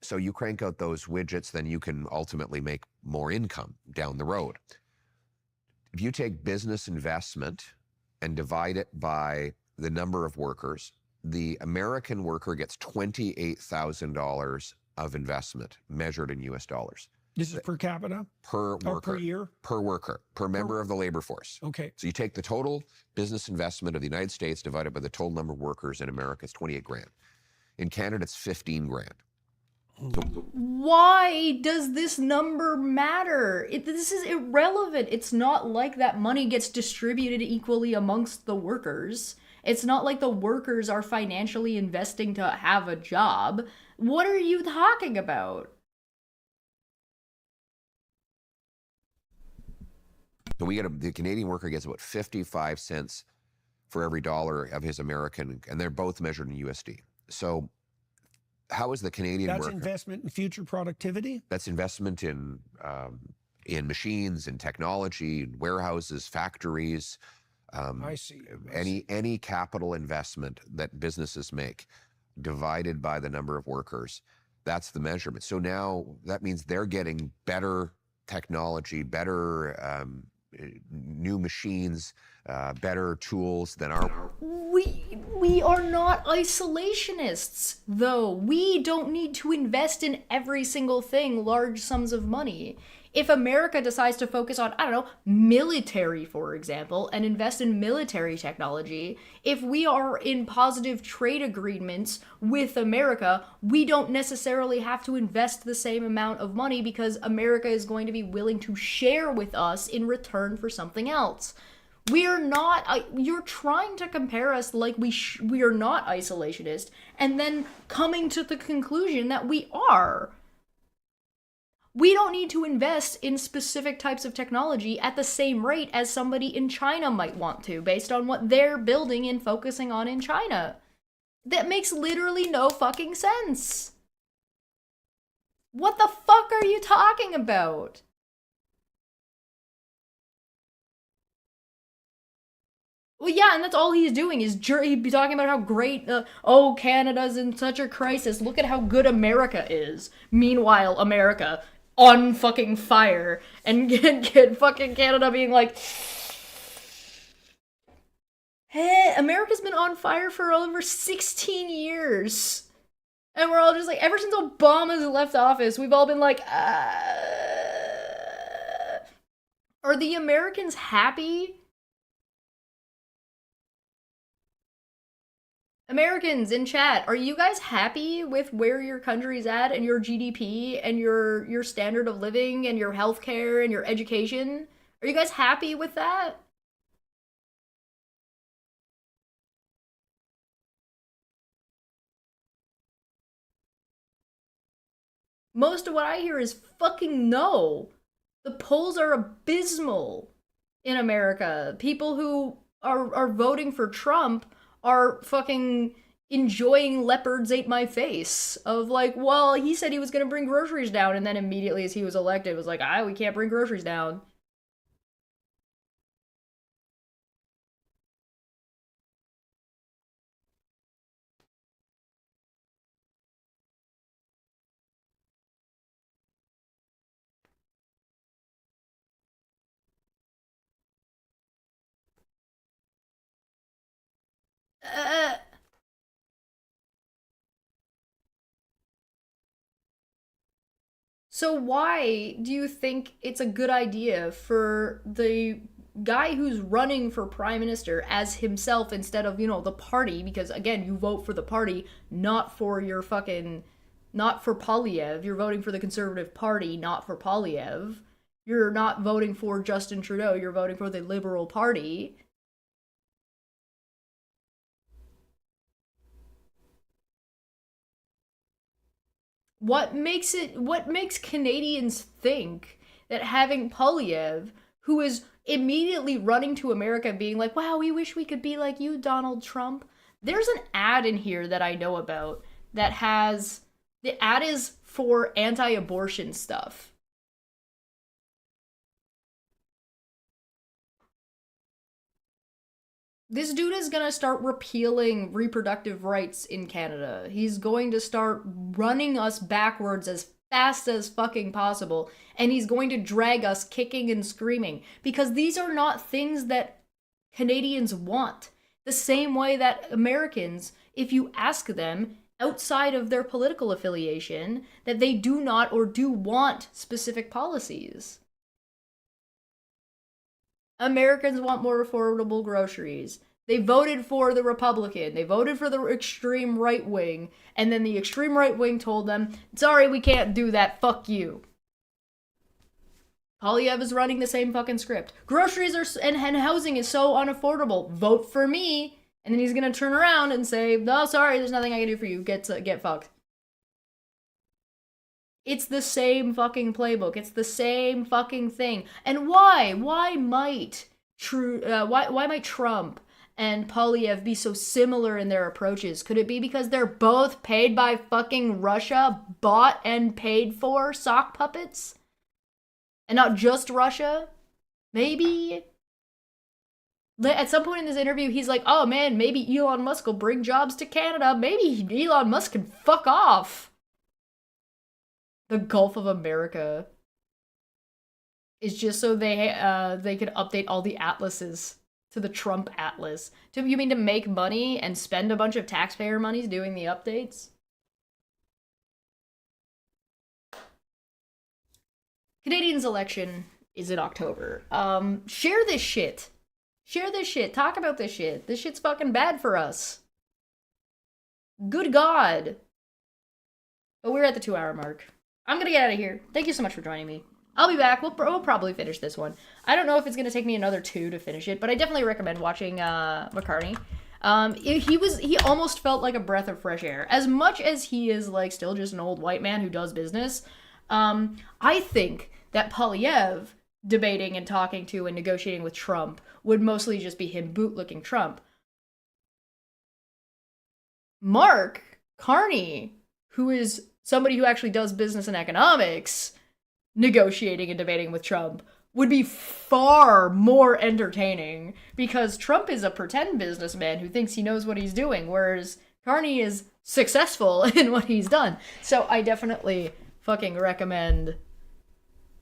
So you crank out those widgets, then you can ultimately make more income down the road. If you take business investment and divide it by the number of workers, the American worker gets $28,000 of investment measured in US dollars. This is per capita? Per worker. Or per year? Per worker, per member of the labor force. Okay. So you take the total business investment of the United States divided by the total number of workers in America, it's 28 grand. In Canada, it's 15 grand. Why does this number matter? This is irrelevant. It's not like that money gets distributed equally amongst the workers. It's not like the workers are financially investing to have a job. What are you talking about? So the Canadian worker gets about 55 cents for every dollar of his American, and they're both measured in USD. So how is the Canadian That's worker? That's investment in future productivity? That's investment in machines, in technology, in warehouses, factories. I see. Any capital investment that businesses make divided by the number of workers, that's the measurement. So now that means they're getting better technology, better new machines, better tools than our... We are not isolationists, though. We don't need to invest in every single thing large sums of money. If America decides to focus on, I don't know, military, for example, and invest in military technology, if we are in positive trade agreements with America, we don't necessarily have to invest the same amount of money because America is going to be willing to share with us in return for something else. We are not, you're trying to compare us like we are not isolationist, and then coming to the conclusion that we are. We don't need to invest in specific types of technology at the same rate as somebody in China might want to, based on what they're building and focusing on in China. That makes literally no fucking sense. What the fuck are you talking about? Well, yeah, and that's all he's doing is he'd be talking about how great, Canada's in such a crisis. Look at how good America is. Meanwhile, America on fucking fire, and get fucking Canada being like, hey, America's been on fire for over 16 years. And we're all just like, ever since Obama's left office, we've all been like, are the Americans happy? Americans in chat, are you guys happy with where your country's at and your GDP and your standard of living and your healthcare and your education? Are you guys happy with that? Most of what I hear is fucking no. The polls are abysmal in America. People who are voting for Trump are fucking enjoying leopards ate my face of like, well, he said he was going to bring groceries down, and then immediately as he was elected it was like, we can't bring groceries down. So why do you think it's a good idea for the guy who's running for prime minister as himself instead of, the party? Because again, you vote for the party, not for Poilievre. You're voting for the Conservative Party, not for Poilievre. You're not voting for Justin Trudeau, you're voting for the Liberal Party. What makes Canadians think that having Poilievre, who is immediately running to America being like, wow, we wish we could be like you, Donald Trump. There's an ad in here that I know about that has, the ad is for anti-abortion stuff. This dude is gonna start repealing reproductive rights in Canada. He's going to start running us backwards as fast as fucking possible, and he's going to drag us kicking and screaming, because these are not things that Canadians want. The same way that Americans, if you ask them outside of their political affiliation, that they do not or do want specific policies. Americans want more affordable groceries. They voted for the Republican. They voted for the extreme right wing. And then the extreme right wing told them, sorry, we can't do that. Fuck you. Poilievre is running the same fucking script. Groceries and housing is so unaffordable. Vote for me. And then he's going to turn around and say, no, sorry, there's nothing I can do for you. Get fucked. It's the same fucking playbook. It's the same fucking thing. And why? Why might Trump and Poilievre be so similar in their approaches? Could it be because they're both paid by fucking Russia, bought and paid for sock puppets? And not just Russia? Maybe? At some point in this interview, he's like, oh man, maybe Elon Musk will bring jobs to Canada. Maybe Elon Musk can fuck off. The Gulf of America is just so they can update all the atlases to the Trump atlas. You mean to make money and spend a bunch of taxpayer monies doing the updates? Canadians' election is in October. Share this shit. Share this shit. Talk about this shit. This shit's fucking bad for us. Good God. But we're at the 2-hour mark. I'm gonna get out of here. Thank you so much for joining me. I'll be back. We'll probably finish this one. I don't know if it's gonna take me another 2 to finish it, but I definitely recommend watching McCartney. He almost felt like a breath of fresh air. As much as he is like still just an old white man who does business, I think that Poilievre debating and talking to and negotiating with Trump would mostly just be him bootlicking Trump. Mark Carney, who is somebody who actually does business and economics, negotiating and debating with Trump, would be far more entertaining, because Trump is a pretend businessman who thinks he knows what he's doing, whereas Carney is successful in what he's done. So I definitely fucking recommend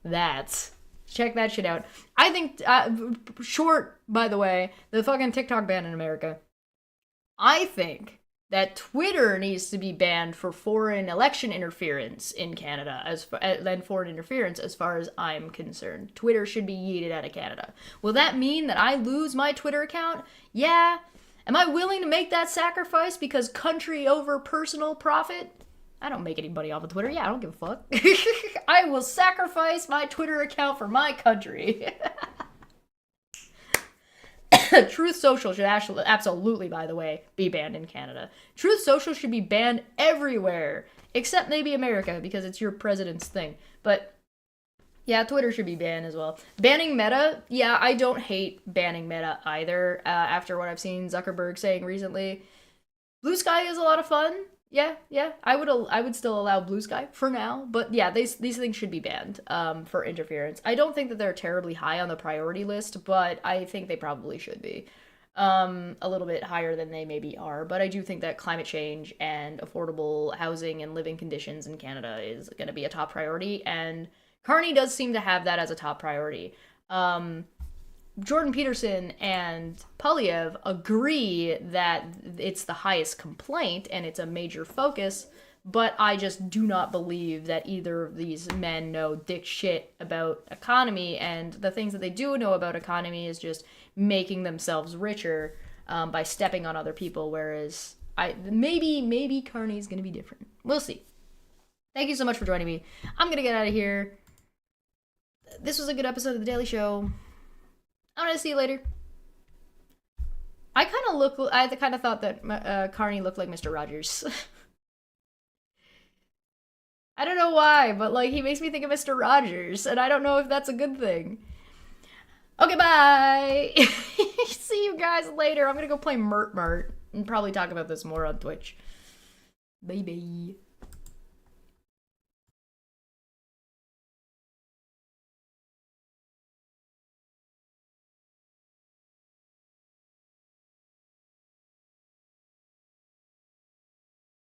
that. Check that shit out. I think, short, by the way, the fucking TikTok ban in America. I think that Twitter needs to be banned for foreign election interference in Canada, and foreign interference as far as I'm concerned. Twitter should be yeeted out of Canada. Will that mean that I lose my Twitter account? Yeah. Am I willing to make that sacrifice because country over personal profit? I don't make any money off of Twitter. Yeah, I don't give a fuck. I will sacrifice my Twitter account for my country. Truth Social should actually, absolutely, by the way, be banned in Canada. Truth Social should be banned everywhere, except maybe America, because it's your president's thing. But yeah, Twitter should be banned as well. Banning Meta, yeah, I don't hate banning Meta either, after what I've seen Zuckerberg saying recently. Blue Sky is a lot of fun. Yeah, I would still allow Blue Sky for now, but yeah, these things should be banned for interference. I don't think that they're terribly high on the priority list, but I think they probably should be a little bit higher than they maybe are. But I do think that climate change and affordable housing and living conditions in Canada is going to be a top priority, and Carney does seem to have that as a top priority. Jordan Peterson and Poilievre agree that it's the highest complaint and it's a major focus, but I just do not believe that either of these men know dick shit about economy, and the things that they do know about economy is just making themselves richer by stepping on other people, whereas maybe Carney's gonna be different. We'll see. Thank you so much for joining me. I'm gonna get out of here. This was a good episode of The Daily Show. I'm gonna see you later. I kind of thought that Carney looked like Mr. Rogers. I don't know why, but like he makes me think of Mr. Rogers, and I don't know if that's a good thing. Okay, bye. See you guys later. I'm gonna go play Mert and probably talk about this more on Twitch. Bye bye.